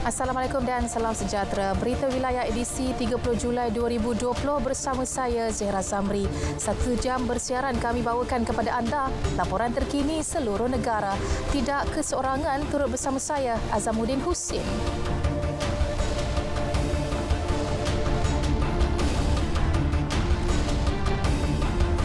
Assalamualaikum dan salam sejahtera. Berita wilayah edisi 30 Julai 2020 bersama saya Zehra Zamri. 1 jam bersiaran kami bawakan kepada anda laporan terkini seluruh negara. Tidak keseorangan, turut bersama saya Azamuddin Husin.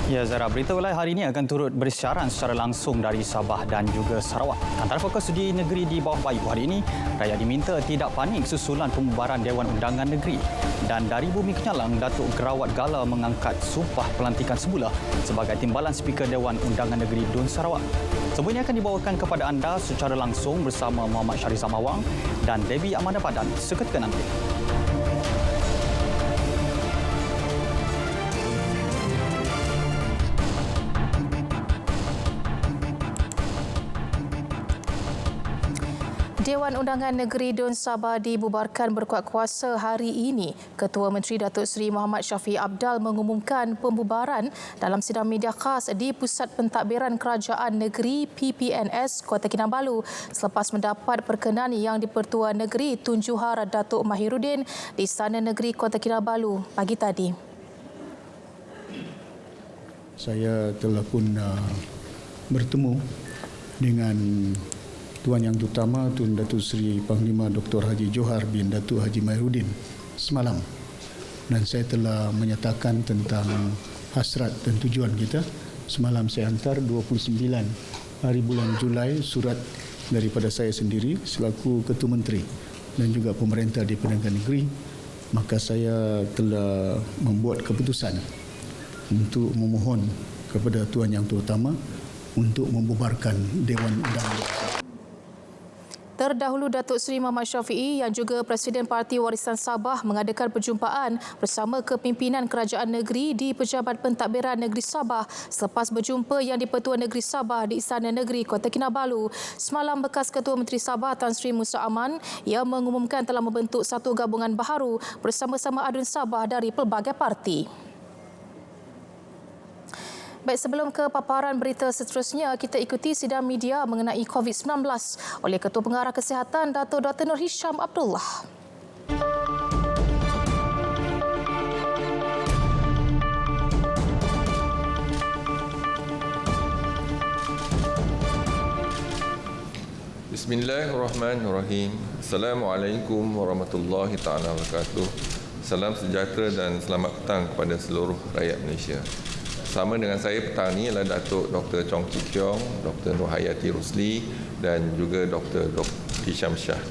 Ya, Zara, berita wilayah hari ini akan turut bersiaran secara langsung dari Sabah dan juga Sarawak. Antara fokus di negeri di bawah bayu hari ini, rakyat diminta tidak panik susulan pembubaran Dewan Undangan Negeri. Dan dari Bumi Kenyalang, Datuk Gerawat Gala mengangkat sumpah pelantikan semula sebagai timbalan Speaker Dewan Undangan Negeri Dun Sarawak. Semua ini akan dibawakan kepada anda secara langsung bersama Muhammad Syarizal Mawang dan Debbie Amanda Padan seketika nanti. Dewan Undangan Negeri Dun Sabah dibubarkan berkuat kuasa hari ini. Ketua Menteri Datuk Seri Muhammad Shafie Apdal mengumumkan pembubaran dalam sidang media khas di Pusat Pentadbiran Kerajaan Negeri PPNS Kota Kinabalu selepas mendapat perkenan yang di-Pertua Negeri Tun Juhar Datuk Mahiruddin di Istana Negeri Kota Kinabalu pagi tadi. Saya telah pun bertemu dengan Tuan Yang Terutama Tun Datuk Seri Panglima Dr. Haji Johar bin Datuk Haji Mahiruddin semalam, dan saya telah menyatakan tentang hasrat dan tujuan kita. Semalam saya hantar 29 hari bulan Julai surat daripada saya sendiri selaku Ketua Menteri dan juga pemerintah di Perdana Negeri. Maka saya telah membuat keputusan untuk memohon kepada Tuan Yang Terutama untuk membubarkan Dewan Undangan. Terdahulu, Datuk Seri Muhammad Shafie yang juga Presiden Parti Warisan Sabah mengadakan perjumpaan bersama kepimpinan kerajaan negeri di Pejabat Pentadbiran Negeri Sabah selepas berjumpa yang di-Pertua Negeri Sabah di Istana Negeri Kota Kinabalu. Semalam, bekas Ketua Menteri Sabah Tan Sri Musa Aman yang mengumumkan telah membentuk satu gabungan baharu bersama-sama adun Sabah dari pelbagai parti. Baik, sebelum ke paparan berita seterusnya, kita ikuti sidang media mengenai COVID-19 oleh Ketua Pengarah Kesihatan Dato' Dr. Nur Hisham Abdullah. Bismillahirrahmanirrahim. Assalamualaikum warahmatullahi taala wabarakatuh. Salam sejahtera dan selamat petang kepada seluruh rakyat Malaysia. Sama dengan saya petang ini adalah Datuk Dr. Chong Kee Kiong, Dr. Nur Hayati Rusli dan juga Dr. Hisham Shah.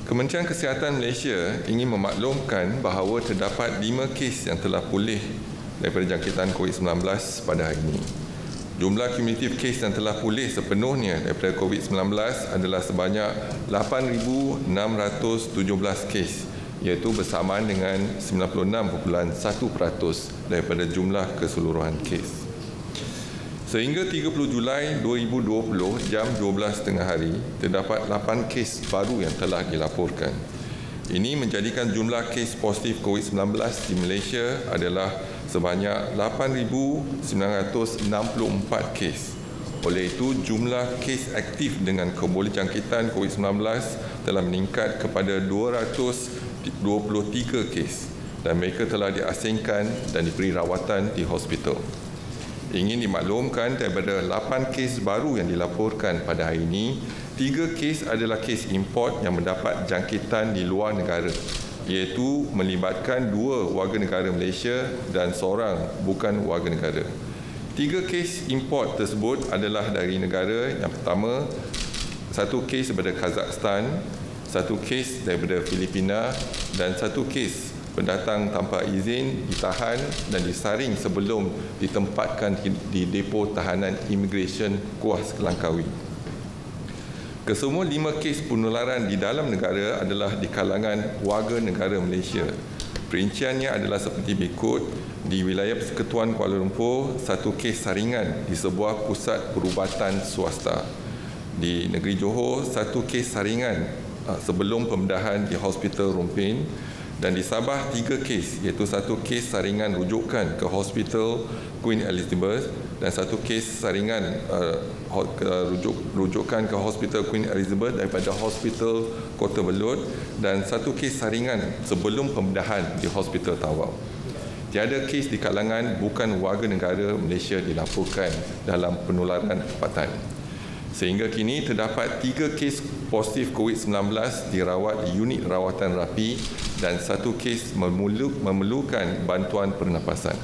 Kementerian Kesihatan Malaysia ingin memaklumkan bahawa terdapat 5 kes yang telah pulih daripada jangkitan COVID-19 pada hari ini. Jumlah kumulatif kes yang telah pulih sepenuhnya daripada COVID-19 adalah sebanyak 8,617 kes, iaitu bersamaan dengan 96.1% daripada jumlah keseluruhan kes. Sehingga 30 Julai 2020 jam 12.30 hari, terdapat 8 kes baru yang telah dilaporkan. Ini menjadikan jumlah kes positif COVID-19 di Malaysia adalah sebanyak 8,964 kes. Oleh itu, jumlah kes aktif dengan kebolehjangkitan COVID-19 telah meningkat kepada 223 kes dan mereka telah diasingkan dan diberi rawatan di hospital. Ingin dimaklumkan daripada 8 kes baru yang dilaporkan pada hari ini, 3 kes adalah kes import yang mendapat jangkitan di luar negara, iaitu melibatkan 2 warga negara Malaysia dan seorang bukan warga negara. 3 kes import tersebut adalah dari negara yang pertama, 1 kes daripada Kazakhstan, 1 kes daripada Filipina dan 1 kes pendatang tanpa izin ditahan dan disaring sebelum ditempatkan di depo tahanan Immigration Kuas Langkawi. Kesemua 5 kes penularan di dalam negara adalah di kalangan warga negara Malaysia. Perinciannya adalah seperti berikut. Di wilayah Persekutuan Kuala Lumpur, 1 kes saringan di sebuah pusat perubatan swasta. Di negeri Johor, 1 kes saringan sebelum pembedahan di Hospital Rompin, Dan di Sabah 3 kes, iaitu 1 kes saringan rujukan ke Hospital Queen Elizabeth dan 1 kes saringan rujukan ke Hospital Queen Elizabeth daripada Hospital Kota Belud dan 1 kes saringan sebelum pembedahan di Hospital Tawau. Tiada kes di kalangan bukan warga negara Malaysia dilaporkan dalam penularan tempatan. Sehingga kini terdapat 3 kes positif COVID-19 dirawat di unit rawatan rapi dan 1 kes memerlukan bantuan pernafasan.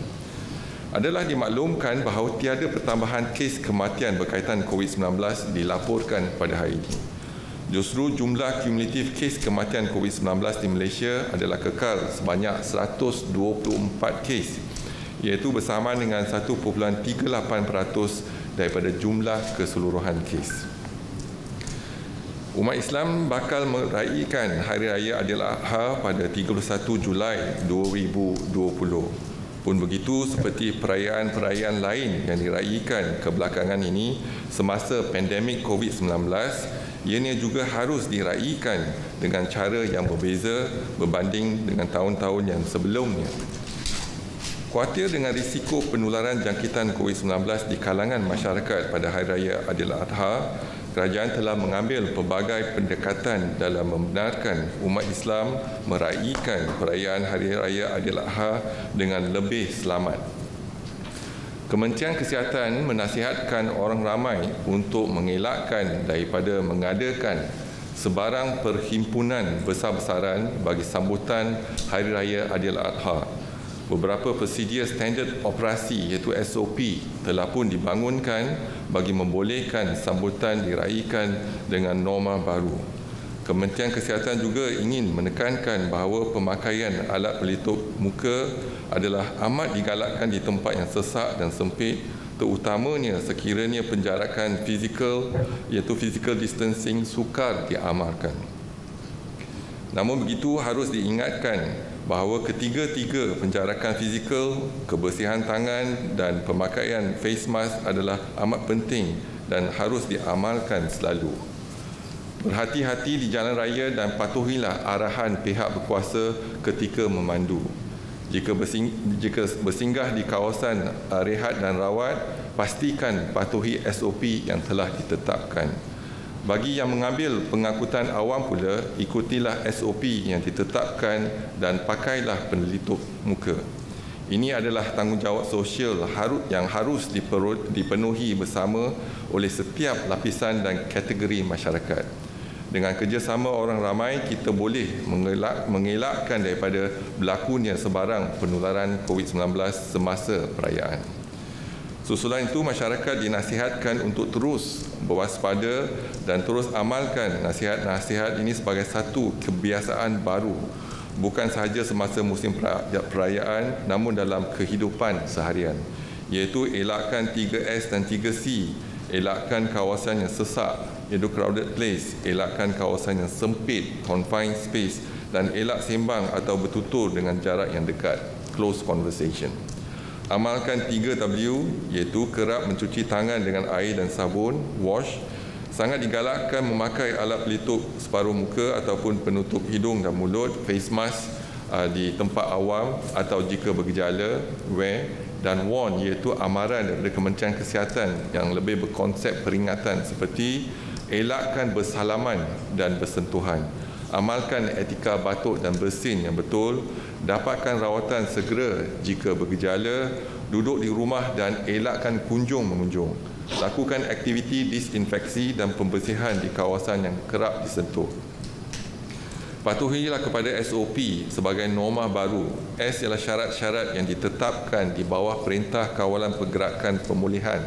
Adalah dimaklumkan bahawa tiada pertambahan kes kematian berkaitan COVID-19 dilaporkan pada hari ini. Justru jumlah kumulatif kes kematian COVID-19 di Malaysia adalah kekal sebanyak 124 kes, iaitu bersamaan dengan 1.38% daripada jumlah keseluruhan kes. Umat Islam bakal meraihkan Hari Raya Aidiladha pada 31 Julai 2020. Pun begitu seperti perayaan-perayaan lain yang diraihkan kebelakangan ini semasa pandemik COVID-19, ianya juga harus diraihkan dengan cara yang berbeza berbanding dengan tahun-tahun yang sebelumnya. Khawatir dengan risiko penularan jangkitan COVID-19 di kalangan masyarakat pada Hari Raya Aidiladha, kerajaan telah mengambil pelbagai pendekatan dalam membenarkan umat Islam meraihkan perayaan Hari Raya Aidiladha dengan lebih selamat. Kementerian Kesihatan menasihatkan orang ramai untuk mengelakkan daripada mengadakan sebarang perhimpunan besar-besaran bagi sambutan Hari Raya Aidiladha. Beberapa prosedur standard operasi iaitu SOP telah pun dibangunkan bagi membolehkan sambutan diraihkan dengan norma baru. Kementerian Kesihatan juga ingin menekankan bahawa pemakaian alat pelitup muka adalah amat digalakkan di tempat yang sesak dan sempit, terutamanya sekiranya penjarakan fizikal iaitu physical distancing sukar diamalkan. Namun begitu harus diingatkan bahawa ketiga-tiga penjarakan fizikal, kebersihan tangan dan pemakaian face mask adalah amat penting dan harus diamalkan selalu. Berhati-hati di jalan raya dan patuhilah arahan pihak berkuasa ketika memandu. Jika bersinggah di kawasan rehat dan rawat, pastikan patuhi SOP yang telah ditetapkan. Bagi yang mengambil pengangkutan awam pula, ikutilah SOP yang ditetapkan dan pakailah pelitup muka. Ini adalah tanggungjawab sosial yang harus dipenuhi bersama oleh setiap lapisan dan kategori masyarakat. Dengan kerjasama orang ramai, kita boleh mengelakkan daripada berlakunya sebarang penularan COVID-19 semasa perayaan. Susulan itu, masyarakat dinasihatkan untuk terus berwaspada dan terus amalkan nasihat-nasihat ini sebagai satu kebiasaan baru, bukan sahaja semasa musim perayaan namun dalam kehidupan seharian, iaitu elakkan 3S dan 3C, elakkan kawasan yang sesak, iaitu crowded place, elakkan kawasan yang sempit, confined space, dan elak sembang atau bertutur dengan jarak yang dekat, close conversation. Amalkan 3W, iaitu kerap mencuci tangan dengan air dan sabun, wash. Sangat digalakkan memakai alat pelitup separuh muka ataupun penutup hidung dan mulut, face mask di tempat awam atau jika bergejala, wear. Dan warn, iaitu amaran daripada Kementerian Kesihatan yang lebih berkonsep peringatan seperti elakkan bersalaman dan bersentuhan. Amalkan etika batuk dan bersin yang betul, dapatkan rawatan segera jika bergejala, duduk di rumah dan elakkan kunjung mengunjung. Lakukan aktiviti disinfeksi dan pembersihan di kawasan yang kerap disentuh. Patuhilah kepada SOP sebagai norma baru. S ialah syarat-syarat yang ditetapkan di bawah Perintah Kawalan Pergerakan Pemulihan.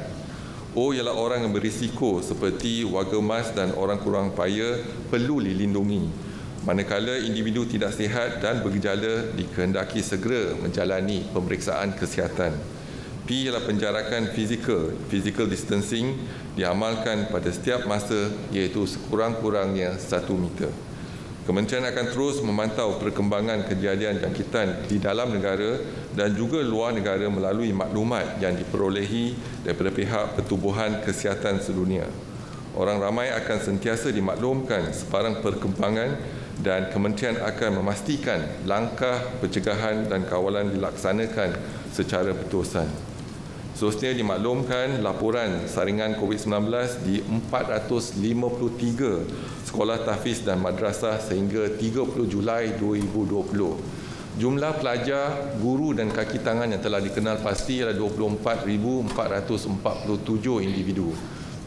O ialah orang yang berisiko seperti warga emas dan orang kurang upaya perlu dilindungi. Manakala individu tidak sihat dan bergejala dikehendaki segera menjalani pemeriksaan kesihatan. P ialah penjarakan fizikal, physical distancing diamalkan pada setiap masa iaitu sekurang-kurangnya 1 meter. Kementerian akan terus memantau perkembangan kejadian jangkitan di dalam negara dan juga luar negara melalui maklumat yang diperolehi daripada pihak Pertubuhan Kesihatan Sedunia. Orang ramai akan sentiasa dimaklumkan sebarang perkembangan dan kementerian akan memastikan langkah pencegahan dan kawalan dilaksanakan secara berterusan. Seterusnya dimaklumkan laporan saringan COVID-19 di 453 sekolah tahfiz dan madrasah sehingga 30 Julai 2020. Jumlah pelajar, guru dan kaki tangan yang telah dikenal pasti adalah 24,447 individu.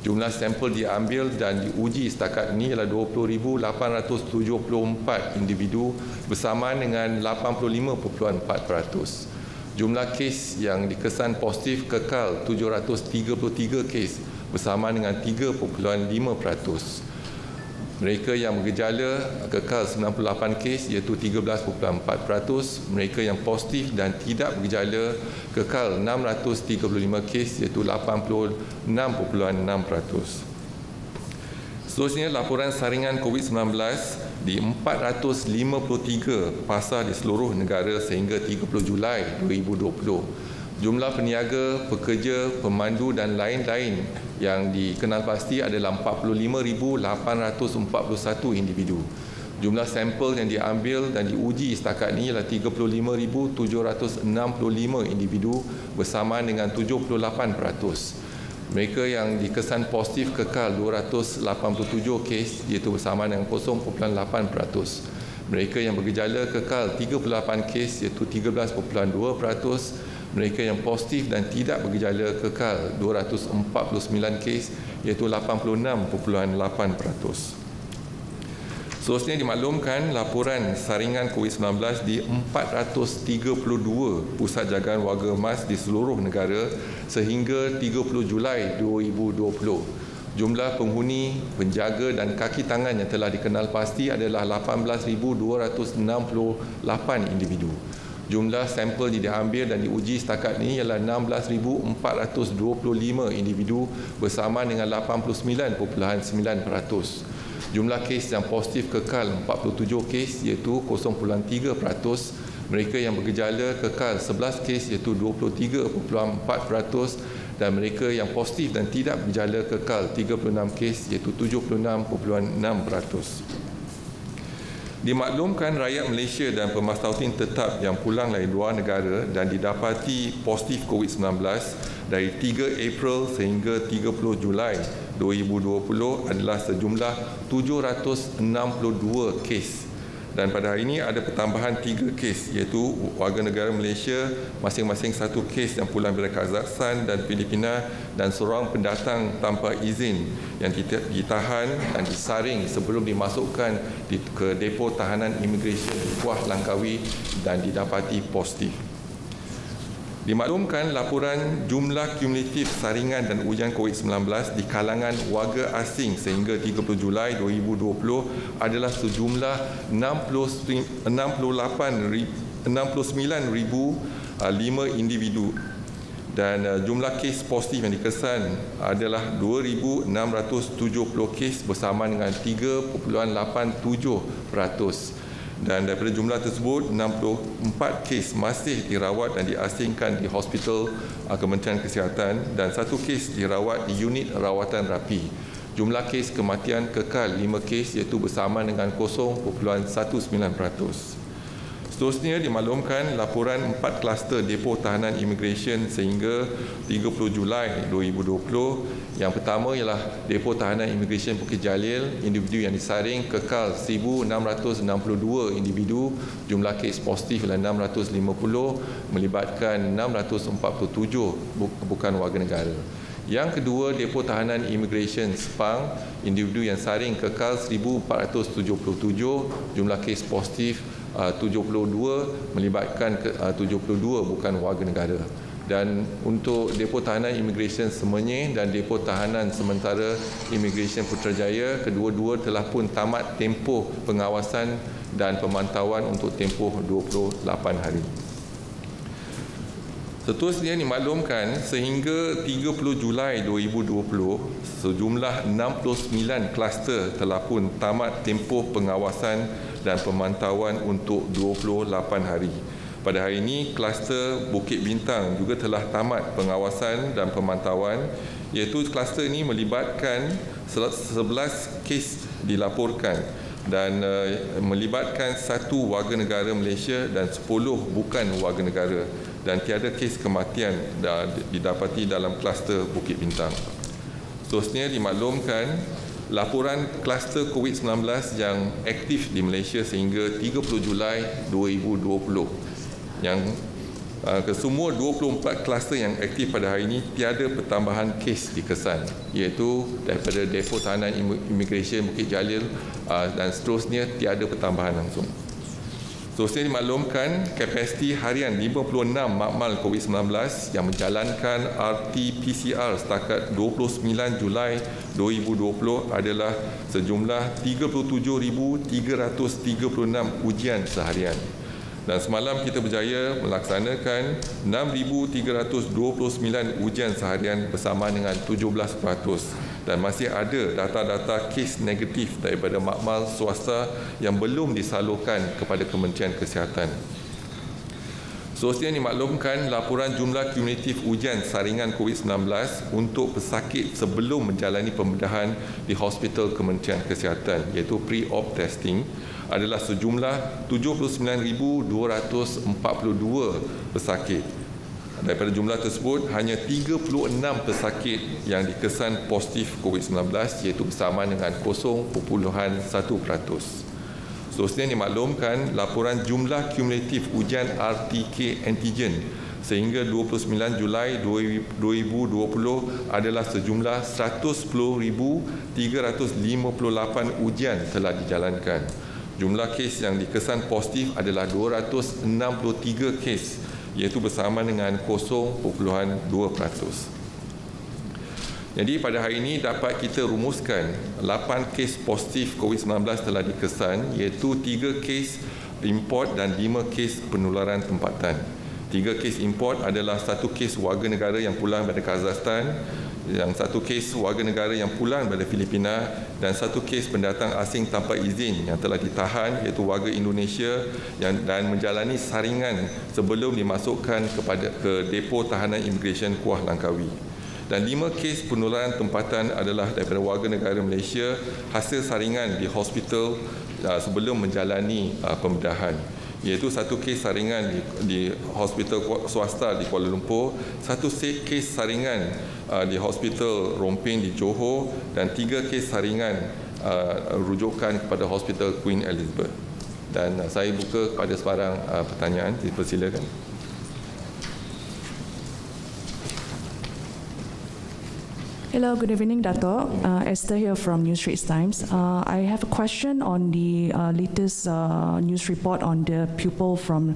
Jumlah sampel diambil dan diuji setakat ini adalah 20,874 individu bersamaan dengan 85.4%. Jumlah kes yang dikesan positif kekal 733 kes bersama dengan 3.5%. Mereka yang bergejala kekal 98 kes iaitu 13.4%. Mereka yang positif dan tidak bergejala kekal 635 kes iaitu 86.6%. Seterusnya laporan saringan COVID-19 di 453 pasar di seluruh negara sehingga 30 Julai 2020. Jumlah peniaga, pekerja, pemandu dan lain-lain yang dikenal pasti adalah 45,841 individu. Jumlah sampel yang diambil dan diuji setakat ini ialah 35,765 individu bersamaan dengan 78%. Mereka yang dikesan positif kekal 287 kes iaitu bersama dengan 0.8%. Mereka yang bergejala kekal 38 kes iaitu 13.2%. Mereka yang positif dan tidak bergejala kekal 249 kes iaitu 86.8%. Seterusnya dimaklumkan laporan saringan COVID-19 di 432 pusat jagaan warga emas di seluruh negara sehingga 30 Julai 2020. Jumlah penghuni, penjaga dan kaki tangan yang telah dikenal pasti adalah 18,268 individu. Jumlah sampel diambil dan diuji setakat ini ialah 16,425 individu bersama dengan 89.9%. Jumlah kes yang positif kekal 47 kes iaitu 0.3%. Mereka yang bergejala kekal 11 kes iaitu 23.4%. Dan mereka yang positif dan tidak bergejala kekal 36 kes iaitu 76.6%. Dimaklumkan rakyat Malaysia dan pemastautin tetap yang pulang dari luar negara dan didapati positif COVID-19 dari 3 April sehingga 30 Julai 2020 adalah sejumlah 762 kes. Dan pada hari ini ada pertambahan 3 kes iaitu warga negara Malaysia masing-masing 1 kes yang pulang dari Kazakhstan dan Filipina dan seorang pendatang tanpa izin yang ditahan dan disaring sebelum dimasukkan ke depo tahanan imigresen Kuah Langkawi dan didapati positif. Dimaklumkan laporan jumlah kumulatif saringan dan ujian COVID-19 di kalangan warga asing sehingga 30 Julai 2020 adalah sejumlah 69,005 individu dan jumlah kes positif yang dikesan adalah 2,670 kes bersama dengan 3.87%. Dan daripada jumlah tersebut, 64 kes masih dirawat dan diasingkan di hospital Kementerian Kesihatan dan 1 kes dirawat di unit rawatan rapi. Jumlah kes kematian kekal 5 kes iaitu bersama dengan 0.19%. Seterusnya dimaklumkan laporan 4 kluster depo tahanan imigresen sehingga 30 Julai 2020. Yang pertama ialah depo tahanan imigresen Bukit Jalil, individu yang disaring kekal 1,662 individu, jumlah kes positif ialah 650, melibatkan 647 bukan warga negara. Yang kedua, depo tahanan imigresen Sepang, individu yang saring kekal 1,477, jumlah kes positif 72, melibatkan 72 bukan warga negara. Dan untuk depo tahanan imigresen Semenyih dan depo tahanan sementara imigresen Putrajaya, kedua-dua telah pun tamat tempoh pengawasan dan pemantauan untuk tempoh 28 hari. Seterusnya dimaklumkan sehingga 30 Julai 2020 sejumlah 69 kluster telah pun tamat tempoh pengawasan dan pemantauan untuk 28 hari. Pada hari ini kluster Bukit Bintang juga telah tamat pengawasan dan pemantauan, iaitu kluster ini melibatkan 11 kes dilaporkan. dan melibatkan 1 warga negara Malaysia dan 10 bukan warga negara, dan tiada kes kematian didapati dalam kluster Bukit Bintang. Seterusnya dimaklumkan laporan kluster COVID-19 yang aktif di Malaysia sehingga 30 Julai 2020 yang kesemua 24 kluster yang aktif pada hari ini tiada pertambahan kes dikesan, iaitu daripada Depo Tahanan Imigresen Bukit Jalil dan seterusnya tiada pertambahan langsung. Seterusnya dimaklumkan kapasiti harian 56 makmal COVID-19 yang menjalankan RT-PCR setakat 29 Julai 2020 adalah sejumlah 37,336 ujian seharian. Dan semalam kita berjaya melaksanakan 6,329 ujian seharian bersama dengan 17%, dan masih ada data-data kes negatif daripada makmal swasta yang belum disalurkan kepada Kementerian Kesihatan. Seterusnya dimaklumkan laporan jumlah kumulatif ujian saringan COVID-19 untuk pesakit sebelum menjalani pembedahan di Hospital Kementerian Kesihatan, iaitu pre-op testing, adalah sejumlah 79,242 pesakit. Daripada jumlah tersebut, hanya 36 pesakit yang dikesan positif COVID-19, iaitu bersama dengan 0.1%. Seterusnya dimaklumkan laporan jumlah kumulatif ujian RTK antigen sehingga 29 Julai 2020 adalah sejumlah 110,358 ujian telah dijalankan. Jumlah kes yang dikesan positif adalah 263 kes, iaitu bersama dengan 0.2%. Jadi pada hari ini dapat kita rumuskan 8 kes positif COVID-19 telah dikesan, iaitu 3 kes import dan 5 kes penularan tempatan. 3 kes import adalah 1 kes warga negara yang pulang dari Kazakhstan, yang 1 kes warga negara yang pulang dari Filipina, dan 1 kes pendatang asing tanpa izin yang telah ditahan, iaitu warga Indonesia dan menjalani saringan sebelum dimasukkan ke Depo Tahanan Imigresen Kuala Langkawi. Dan 5 kes penularan tempatan adalah daripada warga negara Malaysia hasil saringan di hospital sebelum menjalani pembedahan, iaitu 1 kes saringan di hospital swasta di Kuala Lumpur, 1 kes saringan di hospital Rompin di Johor, dan 3 kes saringan rujukan kepada hospital Queen Elizabeth. Dan saya buka kepada sebarang pertanyaan, dipersilakan. Hello, good evening, Dato'. Esther here from New Straits Times. I have a question on the latest news report on the pupil from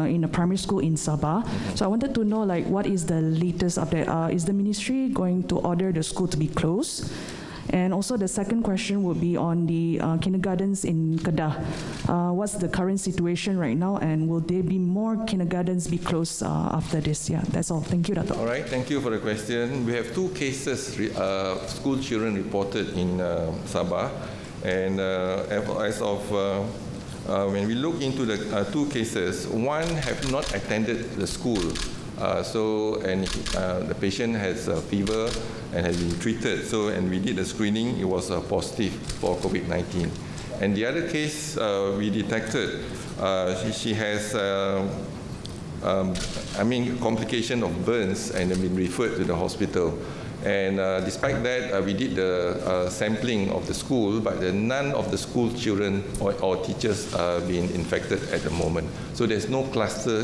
in a primary school in Sabah. So I wanted to know, like, what is the latest update? Is the ministry going to order the school to be closed? And also the second question would be on the kindergartens in Kedah. What's the current situation right now, and will there be more kindergartens be closed after this? Yeah, that's all. Thank you, Dato'. All right, thank you for the question. We have 2 cases, school children reported in Sabah, and as of when we look into the 2 cases, one have not attended the school. The patient has a fever and has been treated. And we did a screening. It was positive for COVID-19. And the other case we detected, she has, complication of burns and have been referred to the hospital. And despite that, we did the sampling of the school, but none of the school children or teachers been infected at the moment. So there's no cluster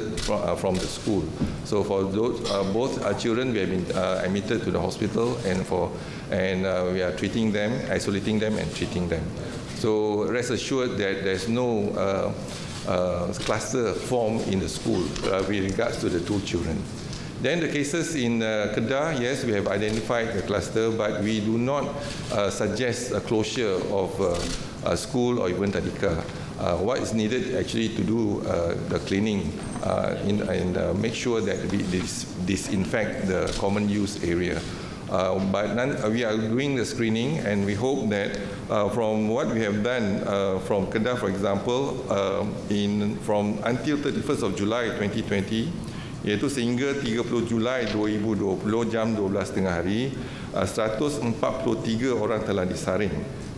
from the school. So for those, both children, we have been admitted to the hospital, and we are treating them, isolating them, and treating them. So rest assured that there's no cluster formed in the school with regards to the 2 children. Then the cases in Kedah, yes, we have identified the cluster, but we do not suggest a closure of a school or even tadika. What is needed actually to do the cleaning and make sure that we disinfect the common use area. We are doing the screening, and we hope that from what we have done from Kedah, for example, from until 31st of July 2020, iaitu sehingga 30 Julai 2020 jam 12.30 hari, 143 orang telah disaring,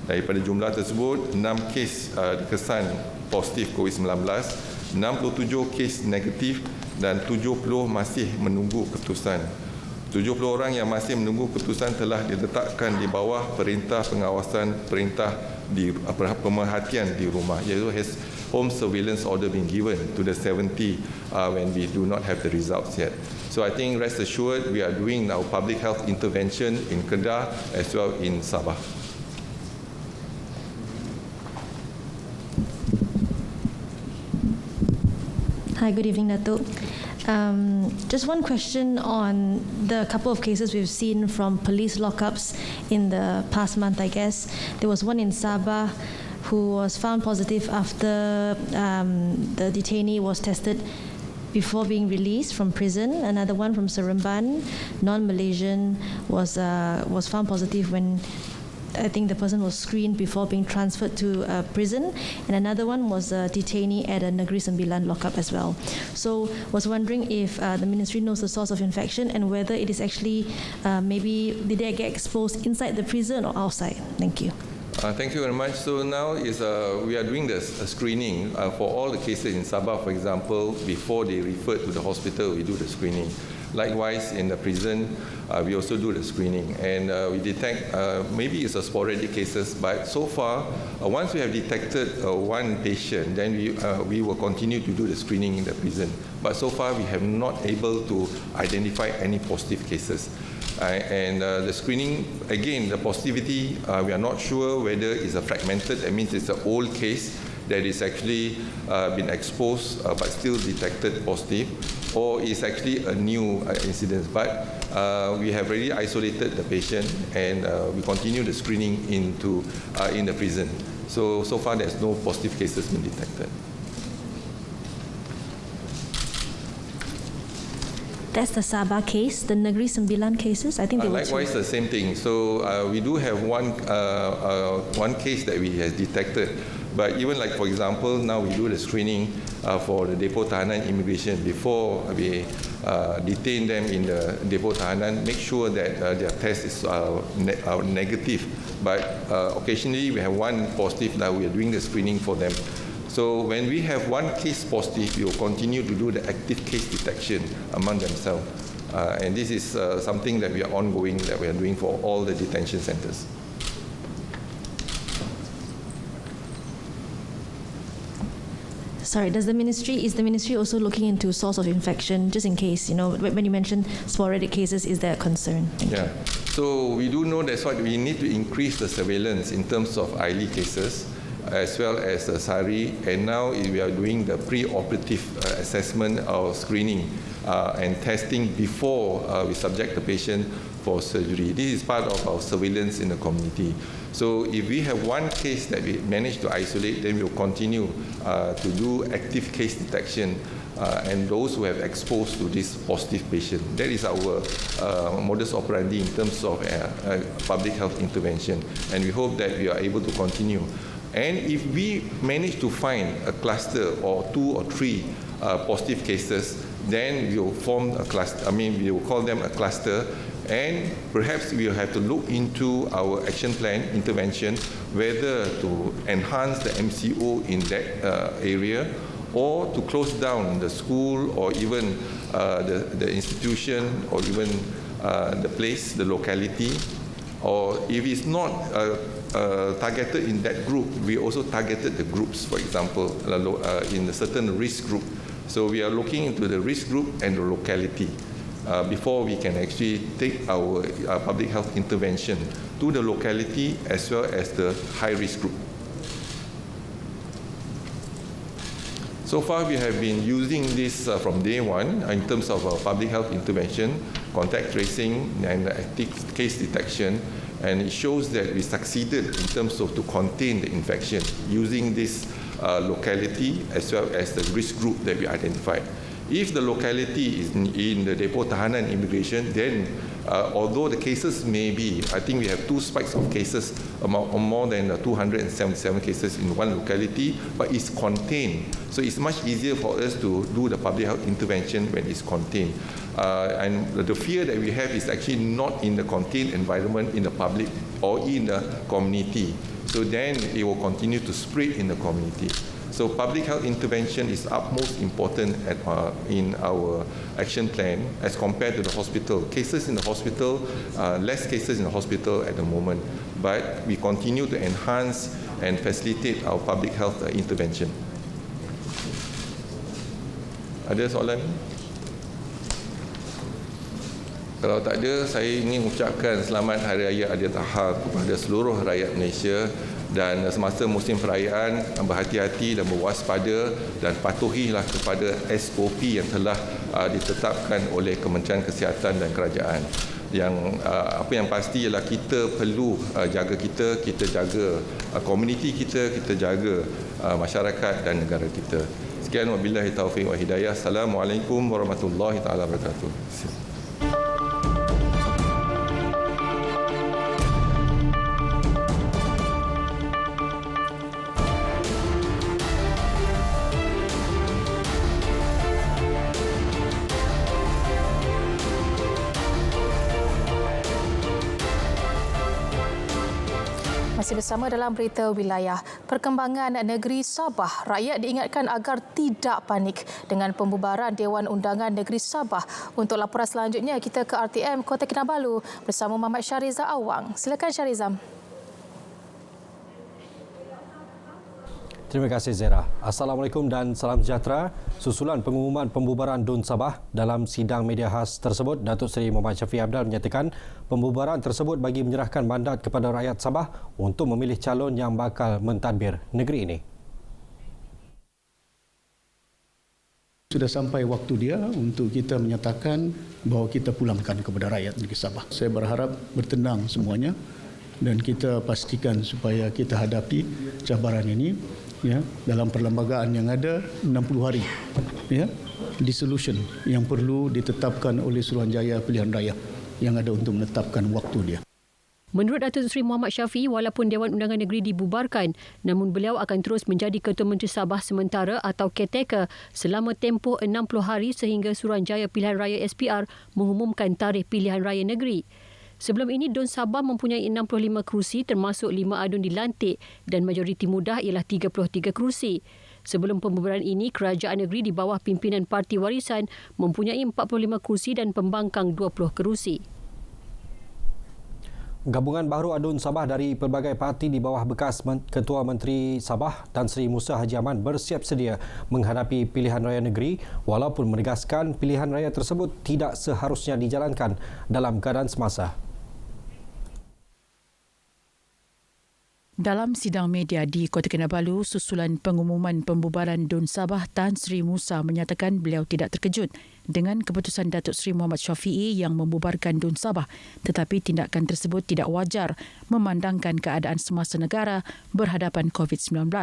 Daripada jumlah tersebut, 6 kes dikesan positif COVID-19, 67 kes negatif dan 70 masih menunggu keputusan. 70 orang yang masih menunggu keputusan telah diletakkan di bawah perintah pengawasan perintah di pemerhatian di rumah, iaitu has home surveillance order being given to the 70 when we do not have the results yet. So I think rest assured we are doing our public health intervention in Kedah as well in Sabah. Hi, good evening, Datuk. Just one question on the couple of cases we've seen from police lockups in the past month, I guess. There was one in Sabah who was found positive after the detainee was tested before being released from prison. Another one from Seremban, non-Malaysian, was found positive when I think the person was screened before being transferred to prison, and another one was a detainee at a Negeri Sembilan lockup as well. So was wondering if the ministry knows the source of infection and whether it is actually maybe did they get exposed inside the prison or outside? Thank you. Thank you very much. So now we are doing this screening for all the cases in Sabah, for example. Before they refer to the hospital, we do the screening. Likewise, in the prison, we also do the screening, and we detect maybe it's a sporadic cases, but so far, once we have detected one patient, then we will continue to do the screening in the prison. But so far, we have not able to identify any positive cases. And the screening, again, the positivity, we are not sure whether it's a fragmented, that means it's an old case that is actually been exposed but still detected positive, or is actually a new incident. But we have already isolated the patient, and we continue the screening in the prison. So far there's no positive cases been detected. That's the Sabah case, the Negeri Sembilan cases. I think they were likewise two. the same thing. So we do have one case that we have detected. But even like, for example, now we do the screening for the Depo Tahanan Immigration before we detain them in the Depo Tahanan, make sure that their test is negative. But occasionally we have one positive that we are doing the screening for them. So when we have one case positive, we will continue to do the active case detection among themselves. And this is something that we are ongoing, that we are doing for all the detention centres. Sorry, is the ministry also looking into source of infection, just in case, when you mentioned sporadic cases, is there a concern? Yeah. So we do know that's why we need to increase the surveillance in terms of ILI cases, as well as the SARI, and now we are doing the pre-operative assessment or screening and testing before we subject the patient for surgery. This is part of our surveillance in the community. So if we have one case that we manage to isolate, then we will continue to do active case detection and those who have exposed to this positive patient. That is our modus operandi in terms of public health intervention, and we hope that we are able to continue. And if we manage to find a cluster or 2 or 3 positive cases, then we will form a cluster. We will call them a cluster, and perhaps we will have to look into our action plan intervention, whether to enhance the MCO in that area, or to close down the school, or even the institution, or even the place, the locality. Or if it's not targeted in that group, we also targeted the groups, for example, in a certain risk group. So we are looking into the risk group and the locality before we can actually take our public health intervention to the locality as well as the high-risk group. So far, we have been using this from day one in terms of public health intervention, contact tracing, and active case detection, and it shows that we succeeded in terms of to contain the infection using this locality as well as the risk group that we identified. If the locality is in the Depo Tahanan Immigration, then although the cases may be, I think we have 2 spikes of cases, more than 277 cases in one locality, but it's contained. So it's much easier for us to do the public health intervention when it's contained. And the fear that we have is actually not in the contained environment in the public or in the community. So then it will continue to spread in the community. So public health intervention is utmost important in our action plan as compared to the hospital. Cases in the hospital, less cases in the hospital at the moment, but we continue to enhance and facilitate our public health intervention. Ada soalan? Kalau tak ada, saya ingin mengucapkan selamat Hari Raya Aidiladha kepada seluruh rakyat Malaysia, dan semasa musim perayaan berhati-hati dan berwaspada dan patuhilah kepada SOP yang telah ditetapkan oleh Kementerian Kesihatan dan Kerajaan. Yang apa yang pasti ialah kita perlu jaga kita jaga komuniti kita jaga masyarakat dan negara kita. Sekian, wabillahi taufiq wa hidayah. Assalamualaikum warahmatullahi taala wabarakatuh. Masih bersama dalam berita wilayah. Perkembangan negeri Sabah, rakyat diingatkan agar tidak panik dengan pembubaran Dewan Undangan Negeri Sabah. Untuk laporan selanjutnya, kita ke RTM Kota Kinabalu bersama Muhammad Syahriza Awang. Silakan Syahriza. Terima kasih Zera. Assalamualaikum dan salam sejahtera. Susulan pengumuman pembubaran DUN Sabah, dalam sidang media khas tersebut, Datuk Seri Muhammad Syafiee Apdal menyatakan pembubaran tersebut bagi menyerahkan mandat kepada rakyat Sabah untuk memilih calon yang bakal mentadbir negeri ini. Sudah sampai waktu dia untuk kita menyatakan bahawa kita pulangkan kepada rakyat negeri Sabah. Saya berharap bertenang semuanya dan kita pastikan supaya kita hadapi cabaran ini, ya, dalam perlembagaan yang ada 60 hari, ya, dissolution yang perlu ditetapkan oleh Suruhanjaya Pilihan Raya yang ada untuk menetapkan waktu dia. Menurut Datuk Seri Muhammad Syafiee, walaupun Dewan Undangan Negeri dibubarkan, namun beliau akan terus menjadi Ketua Menteri Sabah sementara atau caretaker selama tempoh 60 hari sehingga Suruhanjaya Pilihan Raya SPR mengumumkan tarikh pilihan raya negeri. Sebelum ini, DUN Sabah mempunyai 65 kerusi termasuk 5 adun dilantik dan majoriti mudah ialah 33 kerusi. Sebelum pembubaran ini, kerajaan negeri di bawah pimpinan Parti Warisan mempunyai 45 kerusi dan pembangkang 20 kerusi. Gabungan baharu adun Sabah dari pelbagai parti di bawah bekas Ketua Menteri Sabah Tan Sri Musa Haji Aman bersiap sedia menghadapi pilihan raya negeri, walaupun menegaskan pilihan raya tersebut tidak seharusnya dijalankan dalam keadaan semasa. Dalam sidang media di Kota Kinabalu susulan pengumuman pembubaran DUN Sabah, Tan Sri Musa menyatakan beliau tidak terkejut dengan keputusan Datuk Seri Muhammad Syafiee yang membubarkan DUN Sabah, tetapi tindakan tersebut tidak wajar memandangkan keadaan semasa negara berhadapan COVID-19.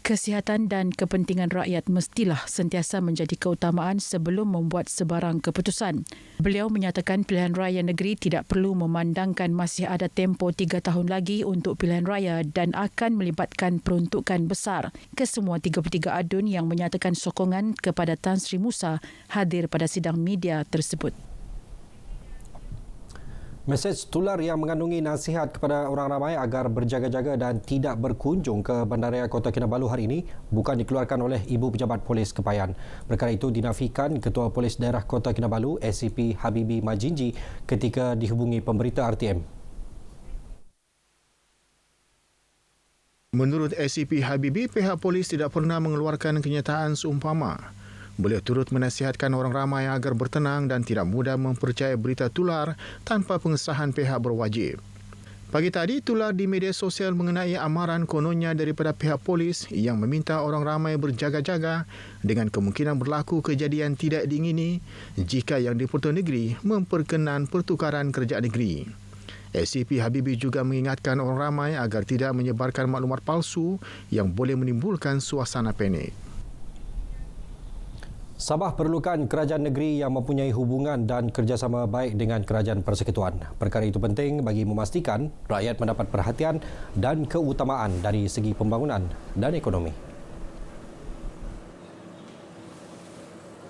Kesihatan dan kepentingan rakyat mestilah sentiasa menjadi keutamaan sebelum membuat sebarang keputusan. Beliau menyatakan pilihan raya negeri tidak perlu memandangkan masih ada tempoh 3 tahun lagi untuk pilihan raya dan akan melibatkan peruntukan besar. Kesemua 33 adun yang menyatakan sokongan kepada Tan Sri Musa hadir pada sidang media tersebut. Mesej tular yang mengandungi nasihat kepada orang ramai agar berjaga-jaga dan tidak berkunjung ke Bandaraya Kota Kinabalu hari ini bukan dikeluarkan oleh Ibu Pejabat Polis Kepayan. Perkara itu dinafikan Ketua Polis Daerah Kota Kinabalu, SCP Habibie Majinji, ketika dihubungi pemberita RTM. Menurut SCP Habibie, pihak polis tidak pernah mengeluarkan kenyataan seumpama. Beliau turut menasihatkan orang ramai agar bertenang dan tidak mudah mempercayai berita tular tanpa pengesahan pihak berwajib. Pagi tadi, tular di media sosial mengenai amaran kononnya daripada pihak polis yang meminta orang ramai berjaga-jaga dengan kemungkinan berlaku kejadian tidak diingini jika yang di-Pertuan Negeri memperkenan pertukaran kerajaan negeri. SCP Habibie juga mengingatkan orang ramai agar tidak menyebarkan maklumat palsu yang boleh menimbulkan suasana panik. Sabah perlukan kerajaan negeri yang mempunyai hubungan dan kerjasama baik dengan kerajaan persekutuan. Perkara itu penting bagi memastikan rakyat mendapat perhatian dan keutamaan dari segi pembangunan dan ekonomi.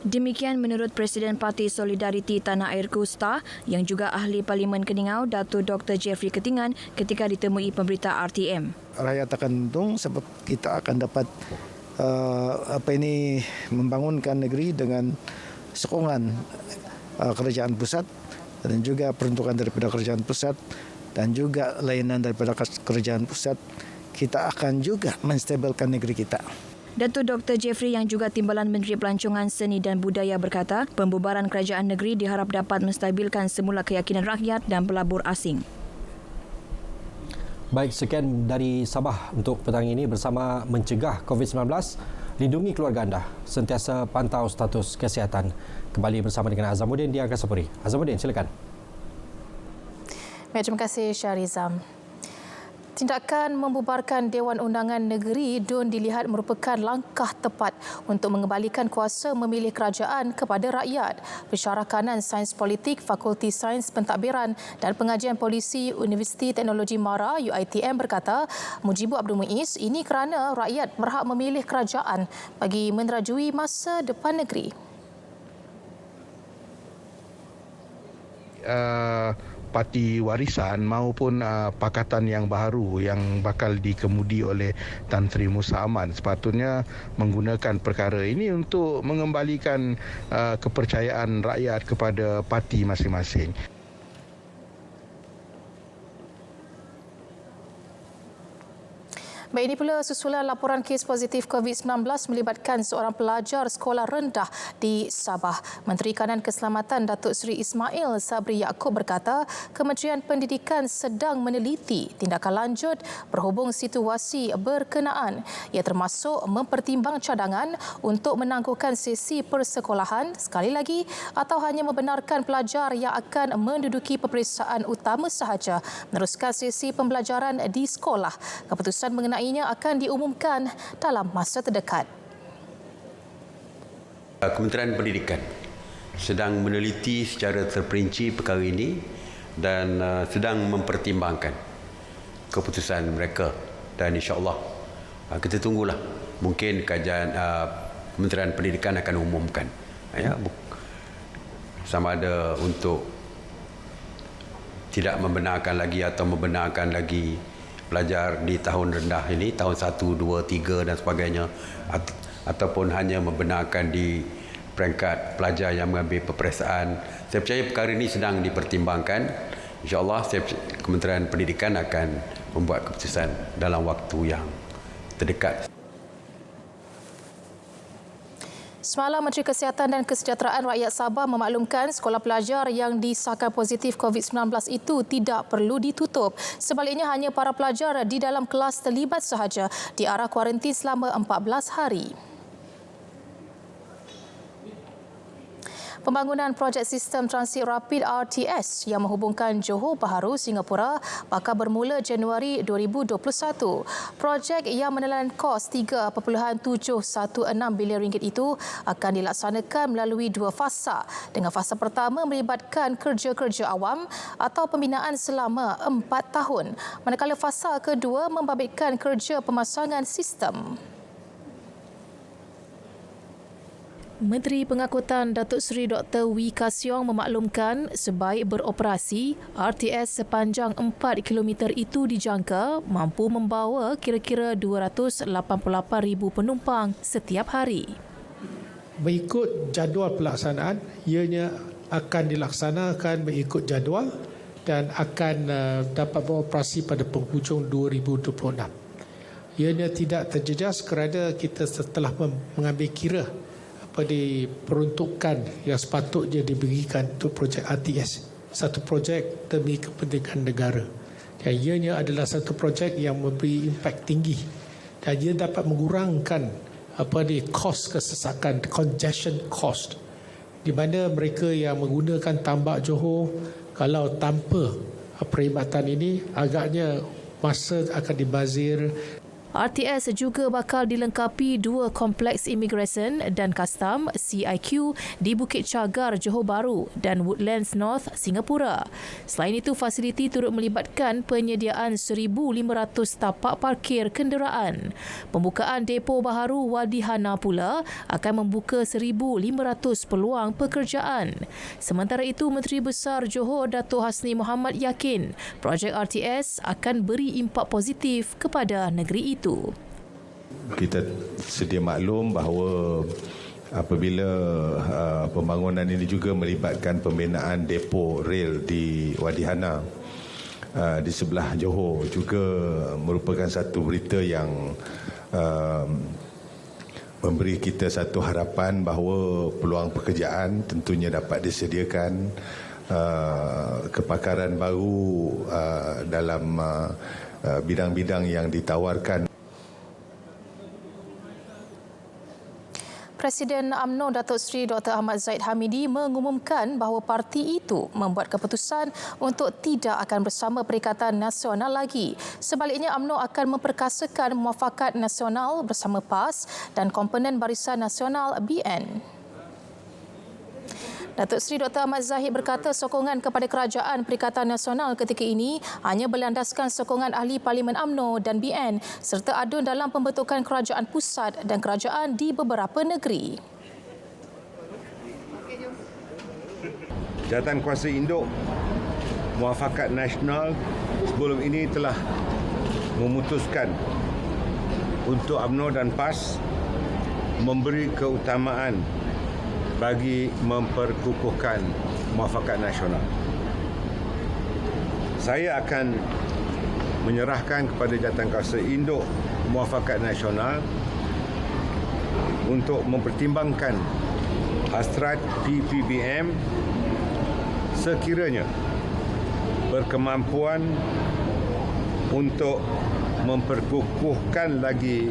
Demikian menurut Presiden Parti Solidariti Tanah Air Kosta yang juga ahli Parlimen Keningau, Datuk Dr. Jeffrey Ketingan ketika ditemui pemberita RTM. Rakyat akan untung sebab kita akan dapat membangunkan negeri dengan sokongan kerajaan pusat dan juga peruntukan daripada kerajaan pusat dan juga layanan daripada kerajaan pusat. Kita akan juga menstabilkan negeri kita. Datuk Dr. Jeffrey yang juga Timbalan Menteri Pelancongan Seni dan Budaya berkata, pembubaran kerajaan negeri diharap dapat menstabilkan semula keyakinan rakyat dan pelabur asing. Baik, sekian dari Sabah untuk petang ini bersama mencegah COVID-19. Lindungi keluarga anda. Sentiasa pantau status kesihatan. Kembali bersama dengan Azamuddin di Angkasa Puri. Azamuddin, silakan. Baik, terima kasih Syarizam. Tindakan membubarkan Dewan Undangan Negeri DUN dilihat merupakan langkah tepat untuk mengembalikan kuasa memilih kerajaan kepada rakyat. Pensyarah Kanan Sains Politik Fakulti Sains Pentadbiran dan Pengajian Polisi Universiti Teknologi MARA UiTM berkata, Mujibu Abdul Muiz, ini kerana rakyat berhak memilih kerajaan bagi menerajui masa depan negeri. Parti Warisan maupun pakatan yang baru yang bakal dikemudi oleh Tan Sri Musa Aman sepatutnya menggunakan perkara ini untuk mengembalikan kepercayaan rakyat kepada parti masing-masing. Baik, ini pula susulan laporan kes positif COVID-19 melibatkan seorang pelajar sekolah rendah di Sabah. Menteri Kanan Keselamatan Datuk Seri Ismail Sabri Yaakob berkata, Kementerian Pendidikan sedang meneliti tindakan lanjut berhubung situasi berkenaan. Ia termasuk mempertimbang cadangan untuk menangguhkan sesi persekolahan sekali lagi atau hanya membenarkan pelajar yang akan menduduki peperiksaan utama sahaja meneruskan sesi pembelajaran di sekolah. Keputusan mengenai akan diumumkan dalam masa terdekat. Kementerian Pendidikan sedang meneliti secara terperinci perkara ini dan sedang mempertimbangkan keputusan mereka dan insya-Allah kita tunggulah, mungkin kajian Kementerian Pendidikan akan umumkan sama ada untuk tidak membenarkan lagi atau membenarkan lagi pelajar di tahun rendah ini, tahun 1, 2, 3 dan sebagainya, ataupun hanya membenarkan di peringkat pelajar yang mengambil peperiksaan. Saya percaya perkara ini sedang dipertimbangkan. InsyaAllah Kementerian Pendidikan akan membuat keputusan dalam waktu yang terdekat. Semalam, Menteri Kesihatan dan Kesejahteraan Rakyat Sabah memaklumkan sekolah pelajar yang disahkan positif COVID-19 itu tidak perlu ditutup. Sebaliknya, hanya para pelajar di dalam kelas terlibat sahaja diarah kuarantin selama 14 hari. Pembangunan projek sistem transit rapid RTS yang menghubungkan Johor Bahru, Singapura bakal bermula Januari 2021. Projek yang menelan kos RM3.716 bilion itu akan dilaksanakan melalui 2 fasa, dengan fasa pertama melibatkan kerja-kerja awam atau pembinaan selama 4 tahun, manakala fasa kedua membabitkan kerja pemasangan sistem. Menteri Pengangkutan Datuk Seri Dr. Wee Ka Siong memaklumkan sebaik beroperasi, RTS sepanjang 4 km itu dijangka mampu membawa kira-kira 288,000 penumpang setiap hari. Mengikut jadual pelaksanaan, ianya akan dilaksanakan mengikut jadual dan akan dapat beroperasi pada penghujung 2026. Ianya tidak terjejas kerana kita telah mengambil kira peruntukan yang sepatutnya diberikan untuk projek RTS, satu projek demi kepentingan negara. Dan ianya adalah satu projek yang memberi impak tinggi dan ia dapat mengurangkan kos kesesakan, congestion cost, di mana mereka yang menggunakan tambak Johor, kalau tanpa perkhidmatan ini agaknya masa akan dibazir. RTS juga bakal dilengkapi 2 kompleks imigresen dan kastam CIQ di Bukit Cagar, Johor Bahru dan Woodlands North, Singapura. Selain itu, fasiliti turut melibatkan penyediaan 1,500 tapak parkir kenderaan. Pembukaan depo baharu Wadihana pula akan membuka 1,500 peluang pekerjaan. Sementara itu, Menteri Besar Johor Datuk Hasni Mohamad yakin projek RTS akan beri impak positif kepada negeri itu. Kita sedia maklum bahawa apabila pembangunan ini juga melibatkan pembinaan depo rel di Wadihana di sebelah Johor, juga merupakan satu berita yang memberi kita satu harapan bahawa peluang pekerjaan tentunya dapat disediakan, kepakaran baru dalam bidang-bidang yang ditawarkan. Presiden UMNO Datuk Seri Dr. Ahmad Zahid Hamidi mengumumkan bahawa parti itu membuat keputusan untuk tidak akan bersama Perikatan Nasional lagi. Sebaliknya, UMNO akan memperkasakan Muafakat Nasional bersama PAS dan komponen Barisan Nasional BN. Datuk Seri Dr. Ahmad Zahid berkata sokongan kepada Kerajaan Perikatan Nasional ketika ini hanya berlandaskan sokongan ahli Parlimen UMNO dan BN serta adun dalam pembentukan kerajaan pusat dan kerajaan di beberapa negeri. Jawatan Kuasa Induk Muafakat Nasional sebelum ini telah memutuskan untuk UMNO dan PAS memberi keutamaan bagi memperkukuhkan Muafakat Nasional. Saya akan menyerahkan kepada Jawatan Kuasa Induk Muafakat Nasional untuk mempertimbangkan hasrat PPBM sekiranya berkemampuan untuk memperkukuhkan lagi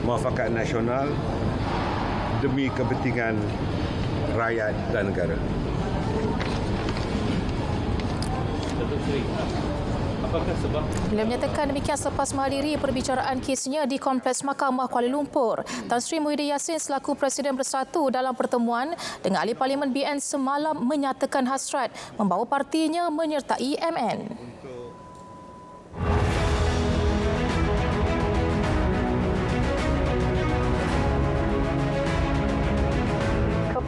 Muafakat Nasional demi kepentingan rakyat dan negara. Beliau menyatakan demikian selepas menghadiri perbicaraan kesnya di Kompleks Mahkamah Kuala Lumpur. Tan Sri Muhyiddin Yassin selaku Presiden Bersatu dalam pertemuan dengan ahli Parlimen BN semalam menyatakan hasrat membawa partinya menyertai MN.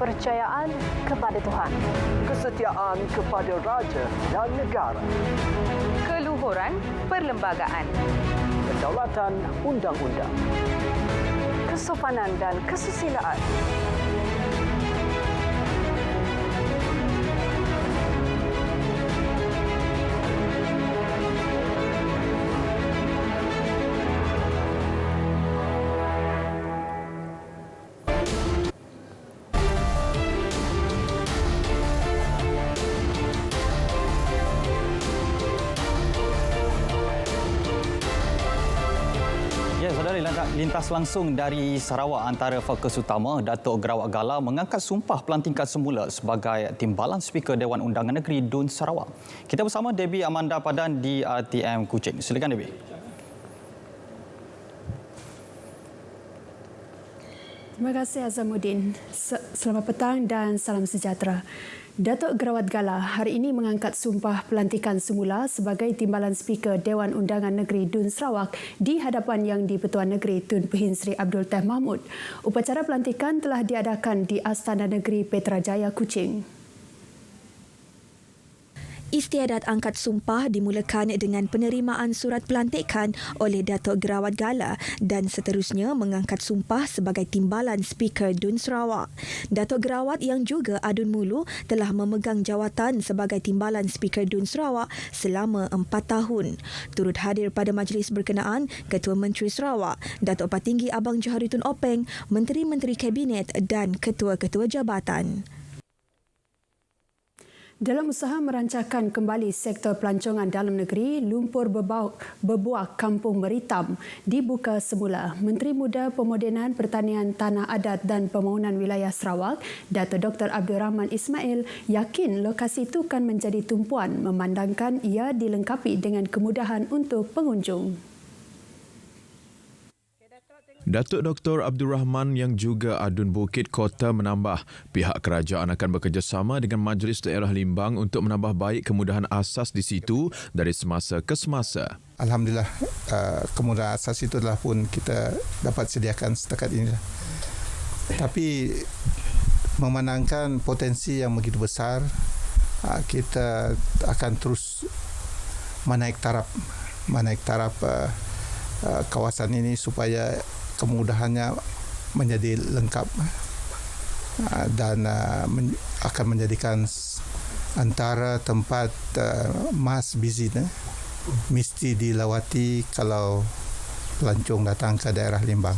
Kepercayaan kepada Tuhan, kesetiaan kepada raja dan negara, keluhuran perlembagaan, kedaulatan undang-undang, kesopanan dan kesusilaan. Lintas langsung dari Sarawak, antara fokus utama Datuk Gerawat Gala mengangkat sumpah pelantikan semula sebagai Timbalan Speaker Dewan Undangan Negeri DUN Sarawak. Kita bersama Debbie Amanda Padan di RTM Kuching. Silakan Debbie. Terima kasih Azamuddin. Selamat petang dan salam sejahtera. Datuk Gerawat Gala hari ini mengangkat sumpah pelantikan semula sebagai Timbalan Speaker Dewan Undangan Negeri DUN Sarawak di hadapan Yang di-Pertuan Negeri Tun Pehin Sri Abdul Teh Mahmud. Upacara pelantikan telah diadakan di Astana Negeri Petrajaya, Kuching. Istiadat angkat sumpah dimulakan dengan penerimaan surat pelantikan oleh Datuk Gerawat Gala dan seterusnya mengangkat sumpah sebagai Timbalan Speaker DUN Sarawak. Datuk Gerawat yang juga adun mulu telah memegang jawatan sebagai Timbalan Speaker DUN Sarawak selama 4 tahun. Turut hadir pada majlis berkenaan Ketua Menteri Sarawak, Datuk Patinggi Abang Johari Tun Openg, Menteri-Menteri Kabinet dan Ketua-Ketua Jabatan. Dalam usaha merancangkan kembali sektor pelancongan dalam negeri, lumpur berbuah Kampung Meritam dibuka semula. Menteri Muda Pemodenan Pertanian Tanah Adat dan Pembangunan Wilayah Sarawak, Datuk Dr. Abdul Rahman Ismail, yakin lokasi itu akan menjadi tumpuan memandangkan ia dilengkapi dengan kemudahan untuk pengunjung. Datuk Dr. Abdul Rahman yang juga Adun Bukit Kota menambah pihak kerajaan akan bekerjasama dengan Majlis Daerah Limbang untuk menambah baik kemudahan asas di situ dari semasa ke semasa. Alhamdulillah, kemudahan asas itu telah pun kita dapat sediakan setakat ini. Tapi memandangkan potensi yang begitu besar, kita akan terus menaik taraf kawasan ini supaya kemudahannya menjadi lengkap dan akan menjadikan antara tempat must visit mesti dilawati kalau pelancong datang ke daerah Limbang,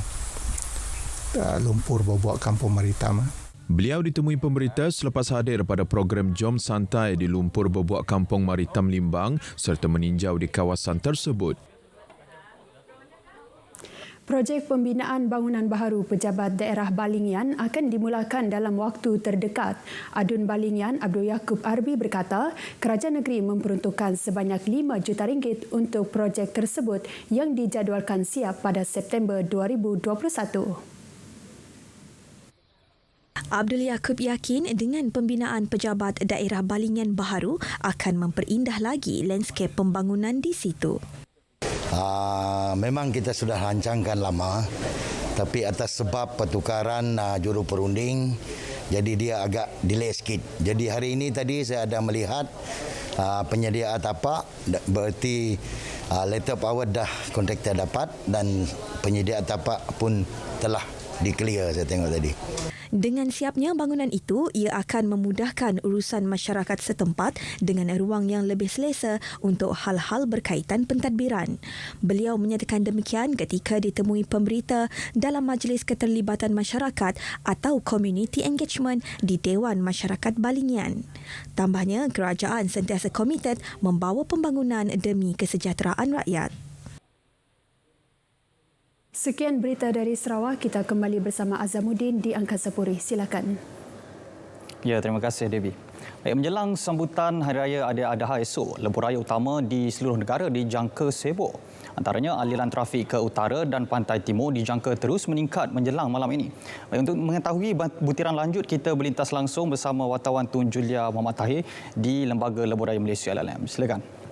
Lumpur Bobok Kampung Maritam. Beliau ditemui pemberita selepas hadir pada program Jom Santai di Lumpur Bobok Kampung Maritam Limbang serta meninjau di kawasan tersebut. Projek pembinaan bangunan baharu Pejabat Daerah Balingian akan dimulakan dalam waktu terdekat. Adun Balingian Abdul Yaakob Arbi berkata, kerajaan negeri memperuntukkan sebanyak RM5 juta untuk projek tersebut yang dijadualkan siap pada September 2021. Abdul Yaakob yakin dengan pembinaan Pejabat Daerah Balingian baharu akan memperindah lagi lanskap pembangunan di situ. Memang kita sudah rancangkan lama, tapi atas sebab pertukaran juru perunding, jadi dia agak delay sikit. Jadi hari ini tadi saya ada melihat penyedia tapak, berarti letter power dah kontraktor dapat dan penyedia tapak pun telah di-clear saya tengok tadi. Dengan siapnya bangunan itu, ia akan memudahkan urusan masyarakat setempat dengan ruang yang lebih selesa untuk hal-hal berkaitan pentadbiran. Beliau menyatakan demikian ketika ditemui pemberita dalam Majlis Keterlibatan Masyarakat atau Community Engagement di Dewan Masyarakat Balingian. Tambahnya, kerajaan sentiasa komited membawa pembangunan demi kesejahteraan rakyat. Sekian berita dari Sarawak. Kita kembali bersama Azamuddin di Angkasa Puri. Silakan. Ya, terima kasih Debbie. Baik, menjelang sambutan Hari Raya Adil Adha esok, lebuh raya utama di seluruh negara dijangka sibuk. Antaranya aliran trafik ke utara dan pantai timur dijangka terus meningkat menjelang malam ini. Baik, untuk mengetahui butiran lanjut, kita berlintas langsung bersama wartawan Tun Julia Muhammad Tahir di Lembaga Lebuh Raya Malaysia LLM. Silakan.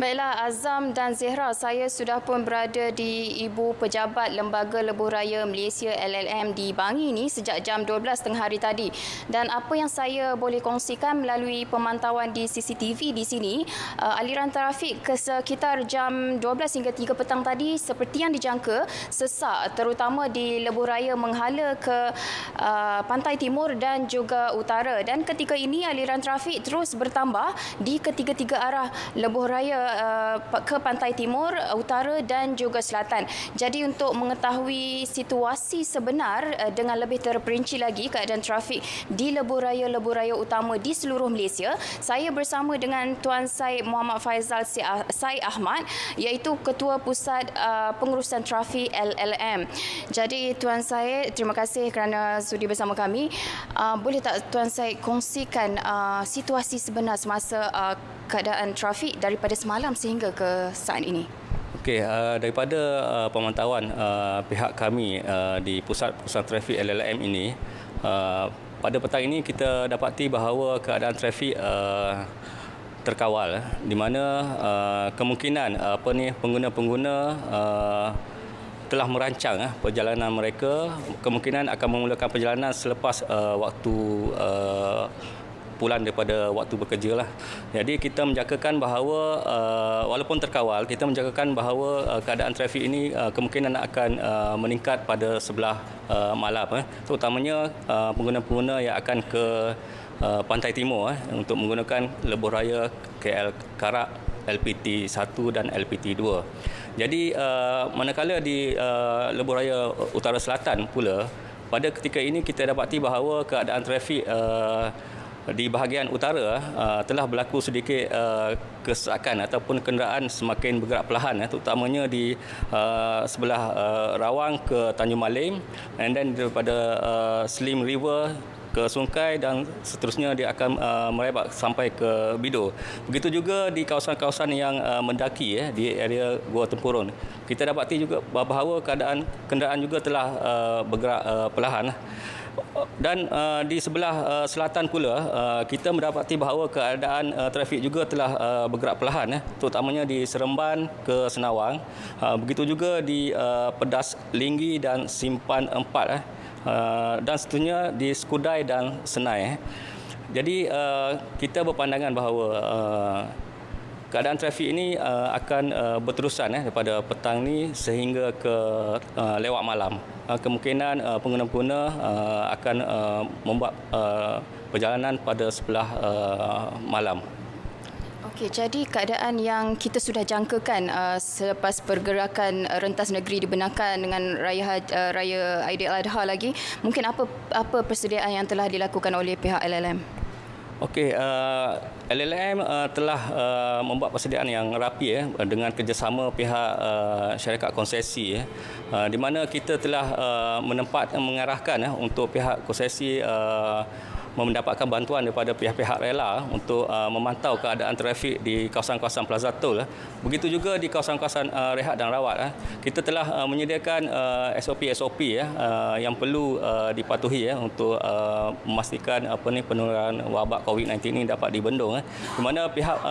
Baiklah Azam dan Zehra, saya sudah pun berada di Ibu Pejabat Lembaga Lebuh Raya Malaysia LLM di Bangi ini sejak jam 12 tengah hari tadi. Dan apa yang saya boleh kongsikan melalui pemantauan di CCTV di sini, aliran trafik ke sekitar jam 12 hingga 3 petang tadi seperti yang dijangka sesak, terutama di Lebuh Raya menghala ke pantai timur dan juga utara. Dan ketika ini aliran trafik terus bertambah di ketiga-tiga arah Lebuh Raya ke pantai timur, utara dan juga selatan. Jadi untuk mengetahui situasi sebenar dengan lebih terperinci lagi keadaan trafik di lebuh raya utama di seluruh Malaysia, saya bersama dengan Tuan Syed Muhammad Faizal Syed Ahmad, iaitu Ketua Pusat Pengurusan Trafik LLM. Jadi Tuan Syed, terima kasih kerana sudi bersama kami. Boleh tak Tuan Syed kongsikan situasi sebenar semasa keadaan trafik daripada semalam sehingga ke saat ini? Okey, daripada pemantauan pihak kami di Pusat Pengurusan Trafik LLM ini, pada petang ini kita dapati bahawa keadaan trafik terkawal, di mana kemungkinan pengguna-pengguna telah merancang perjalanan mereka, kemungkinan akan memulakan perjalanan selepas waktu pulang daripada waktu bekerja lah. Jadi kita menjangkakan bahawa walaupun terkawal, kita menjangkakan bahawa keadaan trafik ini kemungkinan akan meningkat pada sebelah malam, terutamanya pengguna-pengguna yang akan ke pantai timur untuk menggunakan lebuh raya KL Karak, LPT 1 dan LPT 2. Jadi manakala di lebuh raya utara selatan pula, pada ketika ini kita dapati bahawa keadaan trafik di bahagian utara telah berlaku sedikit kesesakan ataupun kenderaan semakin bergerak perlahan, terutamanya di sebelah Rawang ke Tanjung Malim, and then daripada Slim River ke Sungai dan seterusnya dia akan merebak sampai ke Bido. Begitu juga di kawasan-kawasan yang mendaki di area Gua Tempurun. Kita dapati juga bahawa keadaan kenderaan juga telah bergerak perlahan. Dan di sebelah selatan pula kita mendapati bahawa keadaan trafik juga telah bergerak perlahan, terutamanya di Seremban ke Senawang, begitu juga di Pedas Linggi dan Simpan 4, dan seterusnya di Skudai dan Senai. Jadi kita berpandangan bahawa keadaan trafik ini akan berterusan daripada petang ni sehingga ke lewat malam. Kemungkinan pengguna-pengguna akan membuat perjalanan pada sebelah malam. Okey, jadi keadaan yang kita sudah jangkakan selepas pergerakan rentas negeri dibenarkan dengan Raya Aidiladha lagi, mungkin apa persediaan yang telah dilakukan oleh pihak LLM? Okey, LLM telah membuat persediaan yang rapi dengan kerjasama pihak syarikat konsesi, di mana kita telah mengarahkan untuk pihak konsesi mendapatkan bantuan daripada pihak-pihak rela untuk memantau keadaan trafik di kawasan-kawasan Plaza Tol. Begitu juga di kawasan-kawasan rehat dan rawat. Kita telah menyediakan SOP-SOP yang perlu dipatuhi untuk memastikan penularan wabak COVID-19 ini dapat dibendung. Di mana pihak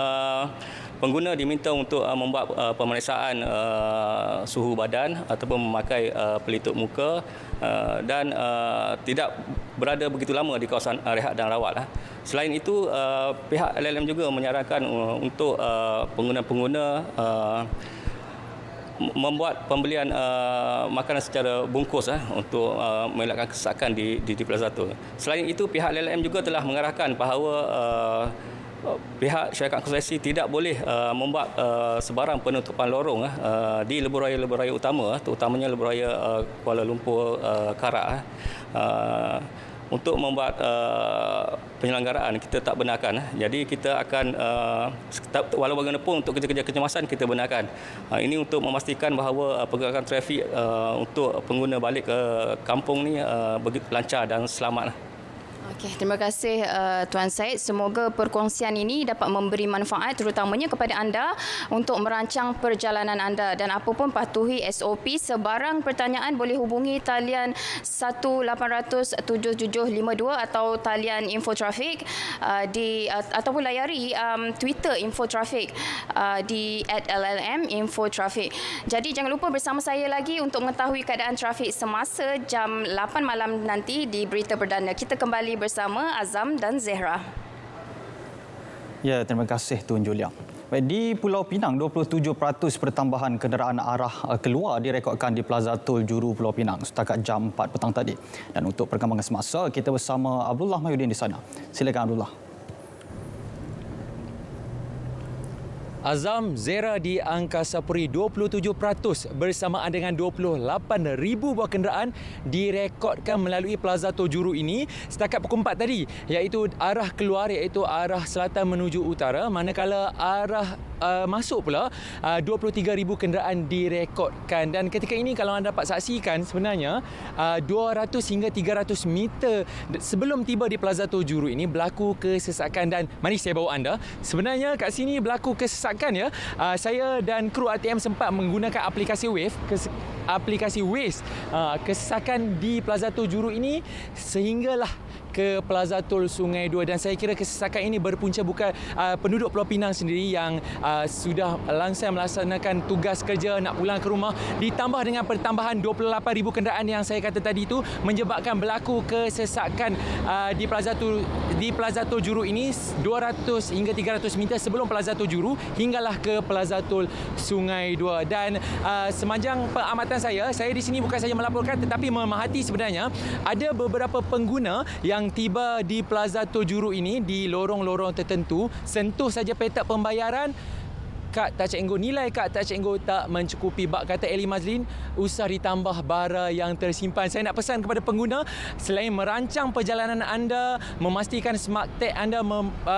pengguna diminta untuk membuat pemeriksaan suhu badan ataupun memakai pelitup muka dan tidak berada begitu lama di kawasan rehat dan rawat. Selain itu, pihak LLM juga menyarankan untuk pengguna-pengguna membuat pembelian makanan secara bungkus untuk mengelakkan kesesakan di Plaza Tol. Selain itu, pihak LLM juga telah mengarahkan bahawa pihak syarikat konsesi tidak boleh membuat sebarang penutupan lorong di lebuh raya utama, terutamanya lebuh raya Kuala Lumpur Karak. Untuk membuat penyelenggaraan kita tak benarkan. Jadi kita akan walau bagaimanapun untuk kerja-kerja kecemasan kita benarkan. Ini untuk memastikan bahawa pergerakan trafik untuk pengguna balik ke kampung ni begitu lancar dan selamat. Okey, terima kasih Tuan Said. Semoga perkongsian ini dapat memberi manfaat terutamanya kepada anda untuk merancang perjalanan anda, dan apapun patuhi SOP. Sebarang pertanyaan boleh hubungi talian 1-800-7752 atau talian Infotrafik ataupun layari Twitter Infotrafik di @LLM Infotrafik. Jadi jangan lupa bersama saya lagi untuk mengetahui keadaan trafik semasa jam 8 malam nanti di Berita Perdana. Kita kembali bersama Azam dan Zehra. Ya, terima kasih Tun Julia. Baik, di Pulau Pinang, 27% pertambahan kenderaan arah keluar direkodkan di Plaza Tol Juru Pulau Pinang setakat jam 4 petang tadi. Dan untuk perkembangan semasa, kita bersama Abdullah Mahyudin di sana. Silakan Abdullah. Azam, Zera di Angkasa Puri 27% bersamaan dengan 28,000 buah kenderaan direkodkan melalui Plaza Tol Juru ini setakat pukul 4 tadi, iaitu arah keluar iaitu arah selatan menuju utara, manakala arah masuk pula 23,000 kenderaan direkodkan. Dan ketika ini kalau anda dapat saksikan, sebenarnya 200 hingga 300 meter sebelum tiba di Plaza Tol Juru ini berlaku kesesakan, dan mari saya bawa anda. Sebenarnya kat sini berlaku kesesakan saya dan kru ATM sempat menggunakan aplikasi Waze. Kesesakan di Plaza Tol Juru ini sehinggalah ke Plaza Tol Sungai Dua, dan saya kira kesesakan ini berpunca bukan penduduk Pulau Pinang sendiri yang sudah langsung melaksanakan tugas kerja nak pulang ke rumah, ditambah dengan pertambahan 28,000 kenderaan yang saya kata tadi itu menyebabkan berlaku kesesakan di Plaza Tol Juru ini 200 hingga 300 meter sebelum Plaza Tol Juru hinggalah ke Plaza Tol Sungai Dua. Dan sepanjang pengamatan saya di sini bukan saja melaporkan tetapi memerhati sebenarnya ada beberapa pengguna yang tiba di Plaza Tol Juru ini di lorong-lorong tertentu, sentuh saja petak pembayaran, kad touch and go, nilai kad touch and go tak mencukupi. Bak kata Eli Mazlin, usah ditambah bara yang tersimpan. Saya nak pesan kepada pengguna, selain merancang perjalanan anda, memastikan smart tag anda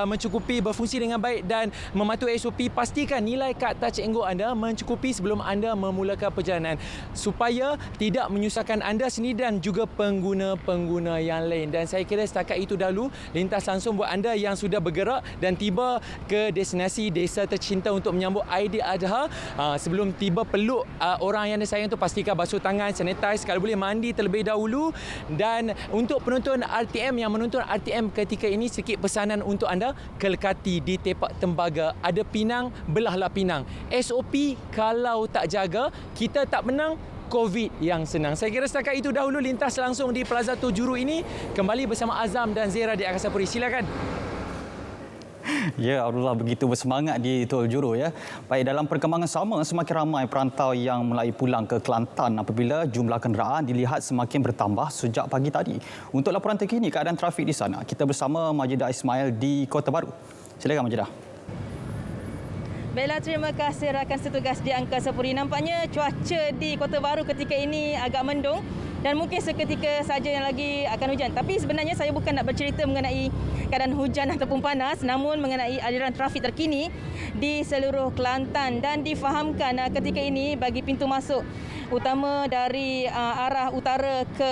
mencukupi, berfungsi dengan baik dan mematuhi SOP, pastikan nilai kad touch and go anda mencukupi sebelum anda memulakan perjalanan supaya tidak menyusahkan anda sendiri dan juga pengguna-pengguna yang lain. Dan saya kira setakat itu dahulu lintas langsung buat anda yang sudah bergerak dan tiba ke destinasi desa tercinta untuk menyambut Aidiladha. Sebelum tiba, peluk orang yang anda sayang tu, pastikan basuh tangan, sanitize, kalau boleh mandi terlebih dahulu. Dan untuk penonton RTM yang menonton RTM ketika ini, sedikit pesanan untuk anda, kelekati di Tepak Tembaga. Ada Pinang, belahlah Pinang. SOP kalau tak jaga, kita tak menang, COVID yang senang. Saya kira setakat itu dahulu lintas langsung di Plaza Tojuru ini. Kembali bersama Azam dan Zera di Angkasa Puri. Silakan. Ya, Abdullah begitu bersemangat di Tol Juru ya. Baik, dalam perkembangan sama, semakin ramai perantau yang mulai pulang ke Kelantan apabila jumlah kenderaan dilihat semakin bertambah sejak pagi tadi. Untuk laporan terkini keadaan trafik di sana, kita bersama Majidah Ismail di Kota Baru. Silakan Majidah. Baiklah, terima kasih rakan setugas di Angkasa Puri. Nampaknya cuaca di Kota Baru ketika ini agak mendung dan mungkin seketika saja yang lagi akan hujan. Tapi sebenarnya saya bukan nak bercerita mengenai keadaan hujan ataupun panas, namun mengenai aliran trafik terkini di seluruh Kelantan. Dan difahamkan ketika ini bagi pintu masuk utama dari arah utara ke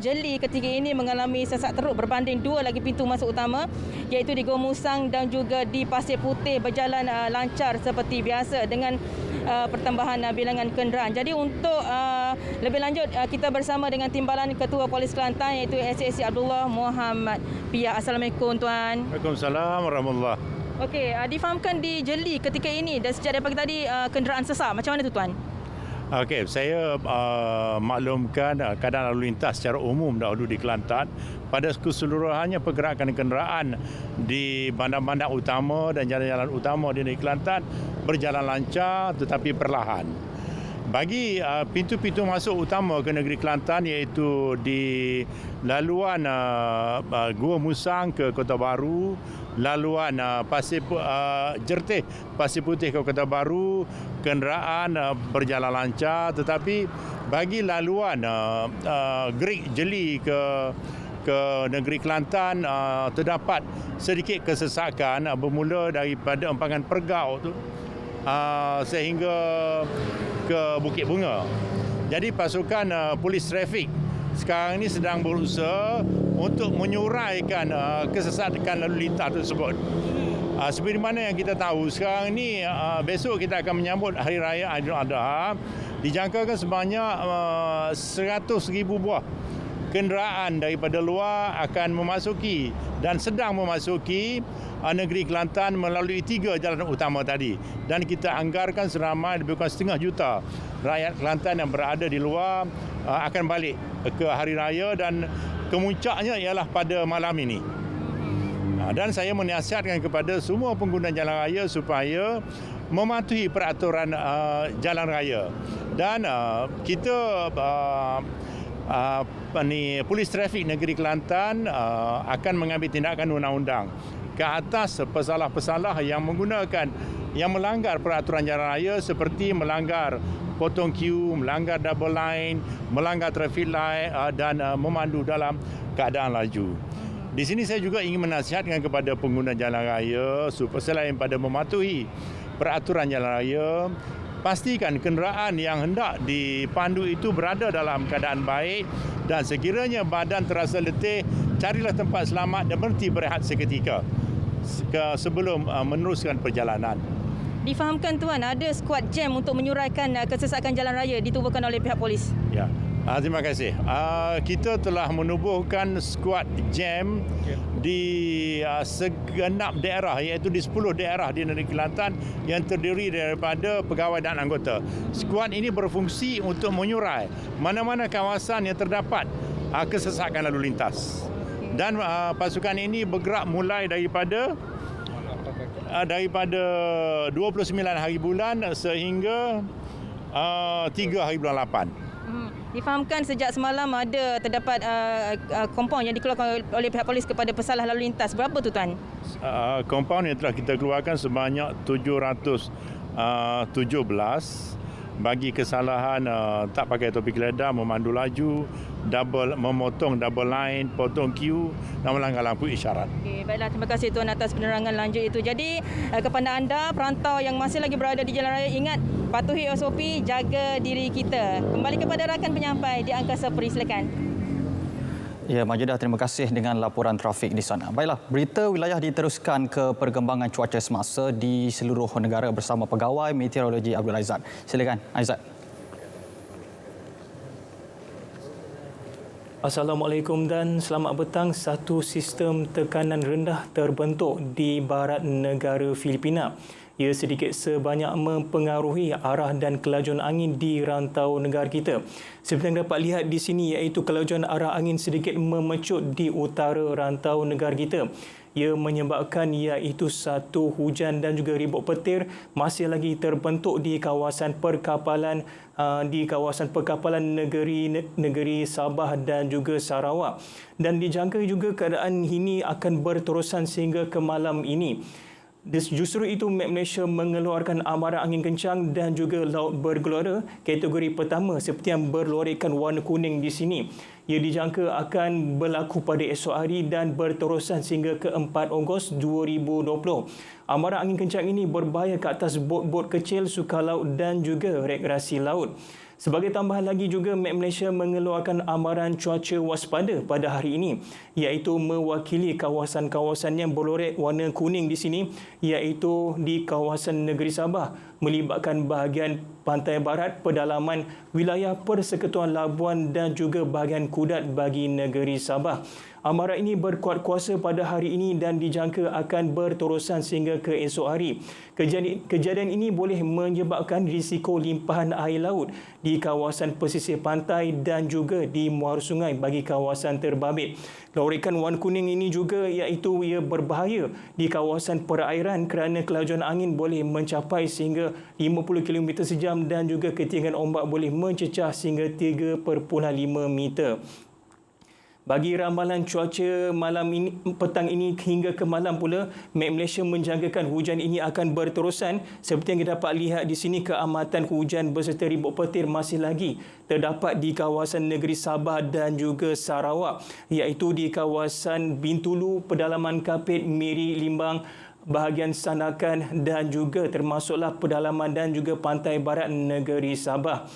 Jeli ketika ini mengalami sesak teruk berbanding dua lagi pintu masuk utama, iaitu di Gomusang dan juga di Pasir Putih berjalan lancar seperti biasa dengan pertambahan bilangan kenderaan. Jadi untuk lebih lanjut, kita bersama dengan Timbalan Ketua Polis Kelantan iaitu SAC Abdullah Muhammad Pia. Assalamualaikum tuan. Waalaikumsalam warahmatullahi. Okey, difahamkan di Jeli ketika ini dan sejak dari pagi tadi kenderaan sesak. Macam mana tu tuan? Okey, saya maklumkan keadaan lalu lintas secara umum dahulu di Kelantan. Pada keseluruhannya pergerakan kenderaan di bandar-bandar utama dan jalan-jalan utama di negeri Kelantan berjalan lancar tetapi perlahan. Bagi pintu-pintu masuk utama ke negeri Kelantan iaitu di laluan Gua Musang ke Kota Baru, laluan Jertih Pasir Putih ke Kota Baru, kenderaan berjalan lancar, tetapi bagi laluan Gerik Jeli ke negeri Kelantan terdapat sedikit kesesakan bermula daripada Empangan Pergau tu sehingga ke Bukit Bunga. Jadi pasukan polis trafik sekarang ini sedang berusaha untuk menyuraikan kesesakan lalu lintas tersebut. Seperti mana yang kita tahu, sekarang ini besok kita akan menyambut Hari Raya Aidiladha. Dijangkakan sebanyak 100,000 buah kenderaan daripada luar akan memasuki dan sedang memasuki negeri Kelantan melalui 3 jalan utama tadi. Dan kita anggarkan seramai lebih kurang 500,000 juta rakyat Kelantan yang berada di luar akan balik ke Hari Raya dan kemuncaknya ialah pada malam ini. Dan saya menasihatkan kepada semua pengguna jalan raya supaya mematuhi peraturan jalan raya. Dan kita Polis Trafik Negeri Kelantan akan mengambil tindakan undang-undang ke atas pesalah-pesalah yang melanggar peraturan jalan raya seperti melanggar potong queue, melanggar double line, melanggar traffic light dan memandu dalam keadaan laju. Di sini saya juga ingin menasihatkan kepada pengguna jalan raya supaya selain pada mematuhi peraturan jalan raya, pastikan kenderaan yang hendak dipandu itu berada dalam keadaan baik dan sekiranya badan terasa letih, carilah tempat selamat dan berhenti berehat seketika sebelum meneruskan perjalanan. Difahamkan tuan, ada skuad jam untuk menyuraikan kesesakan jalan raya ditubuhkan oleh pihak polis. Ya. Terima kasih. Kita telah menubuhkan skuad jam di segenap daerah iaitu di 10 daerah di negeri Kelantan yang terdiri daripada pegawai dan anggota. Skuad ini berfungsi untuk menyurai mana-mana kawasan yang terdapat kesesakan lalu lintas. Dan pasukan ini bergerak mulai daripada 29 hari bulan sehingga 3 hari bulan 8. Difahamkan sejak semalam terdapat kompaun yang dikeluarkan oleh pihak polis kepada pesalah lalu lintas. Berapa tu tuan? Kompaun yang telah kita keluarkan sebanyak 700 17 bagi kesalahan tak pakai topi keledar, memandu laju, memotong double line, potong queue dan melanggar lampu isyarat. Okay, baiklah, terima kasih Tuan atas penerangan lanjut itu. Jadi kepada anda perantau yang masih lagi berada di jalan raya, ingat patuhi SOP, jaga diri kita. Kembali kepada rakan penyampai di Angkasa Puri, silakan. Ya, Majedah, terima kasih dengan laporan trafik di sana. Baiklah, berita wilayah diteruskan ke perkembangan cuaca semasa di seluruh negara bersama Pegawai Meteorologi Abdul Aizat. Silakan, Aizat. Assalamualaikum dan selamat petang. Satu sistem tekanan rendah terbentuk di barat negara Filipina. Ia sedikit sebanyak mempengaruhi arah dan kelajuan angin di rantau negara kita. Seperti yang dapat lihat di sini, iaitu kelajuan arah angin sedikit memecut di utara rantau negara kita. Ia menyebabkan iaitu satu hujan dan juga ribut petir masih lagi terbentuk di kawasan perkapalan negeri Sabah dan juga Sarawak. Dan dijangka juga keadaan ini akan berterusan sehingga ke malam ini. Justru itu, Met Malaysia mengeluarkan amaran angin kencang dan juga laut bergelora kategori pertama seperti yang berlorikan warna kuning di sini. Ia dijangka akan berlaku pada esok hari dan berterusan sehingga ke 4 Ogos 2020. Amaran angin kencang ini berbahaya ke atas bot-bot kecil, suka laut dan juga rekreasi laut. Sebagai tambahan lagi juga, Met Malaysia mengeluarkan amaran cuaca waspada pada hari ini, iaitu mewakili kawasan-kawasan yang berlorek warna kuning di sini, iaitu di kawasan negeri Sabah, melibatkan bahagian pantai barat, pedalaman wilayah Persekutuan Labuan dan juga bahagian Kudat bagi negeri Sabah. Amaran ini berkuat kuasa pada hari ini dan dijangka akan berterusan sehingga ke esok hari. Kejadian ini boleh menyebabkan risiko limpahan air laut di kawasan pesisir pantai dan juga di muara sungai bagi kawasan terbabit. Lorikan warna kuning ini juga iaitu ia berbahaya di kawasan perairan kerana kelajuan angin boleh mencapai sehingga 50 km sejam dan juga ketinggian ombak boleh mencecah sehingga 3.5 meter. Bagi ramalan cuaca malam ini, petang ini hingga ke malam pula, Met Malaysia menjangkakan hujan ini akan berterusan. Seperti yang dapat lihat di sini, keamatan hujan beserta ribut petir masih lagi terdapat di kawasan negeri Sabah dan juga Sarawak, iaitu di kawasan Bintulu, pedalaman Kapit, Miri, Limbang, bahagian Sanakan dan juga termasuklah pedalaman dan juga pantai barat negeri Sabah.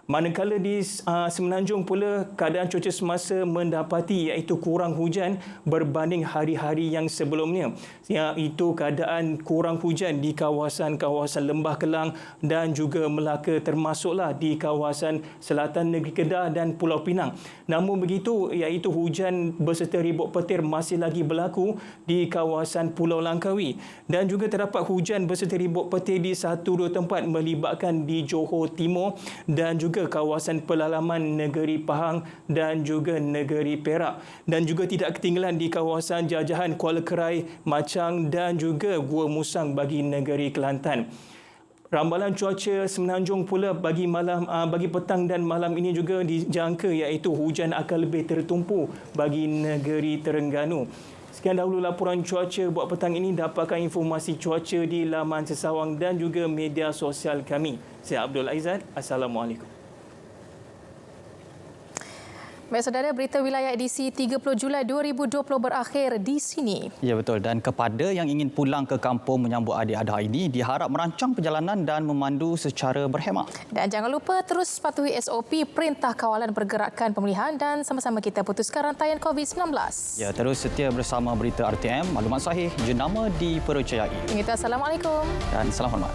Manakala di Semenanjung pula, keadaan cuaca semasa mendapati iaitu kurang hujan berbanding hari-hari yang sebelumnya, iaitu keadaan kurang hujan di kawasan-kawasan Lembah Kelang dan juga Melaka, termasuklah di kawasan selatan negeri Kedah dan Pulau Pinang. Namun begitu, iaitu hujan beserta ribut petir masih lagi berlaku di kawasan Pulau Langkawi dan juga terdapat hujan beserta ribut petir di 1-2 tempat melibatkan di Johor Timur dan juga kawasan pedalaman negeri Pahang dan juga negeri Perak, dan juga tidak ketinggalan di kawasan jajahan Kuala Kerai, Machang dan juga Gua Musang bagi negeri Kelantan. Ramalan cuaca Semenanjung pula bagi petang dan malam ini juga dijangka iaitu hujan akan lebih tertumpu bagi negeri Terengganu. Sekian dahulu laporan cuaca buat petang ini. Dapatkan informasi cuaca di laman sesawang dan juga media sosial kami. Saya Abdul Aizat. Assalamualaikum. Baik saudara, berita wilayah edisi 30 Julai 2020 berakhir di sini. Ya betul, dan kepada yang ingin pulang ke kampung menyambut adik adha ini, diharap merancang perjalanan dan memandu secara berhemah. Dan jangan lupa terus patuhi SOP Perintah Kawalan Pergerakan Pemulihan dan sama-sama kita putuskan rantaian COVID-19. Ya, terus setia bersama berita RTM, maklumat sahih, jenama dipercayai. Kita Assalamualaikum. Dan salam hormat.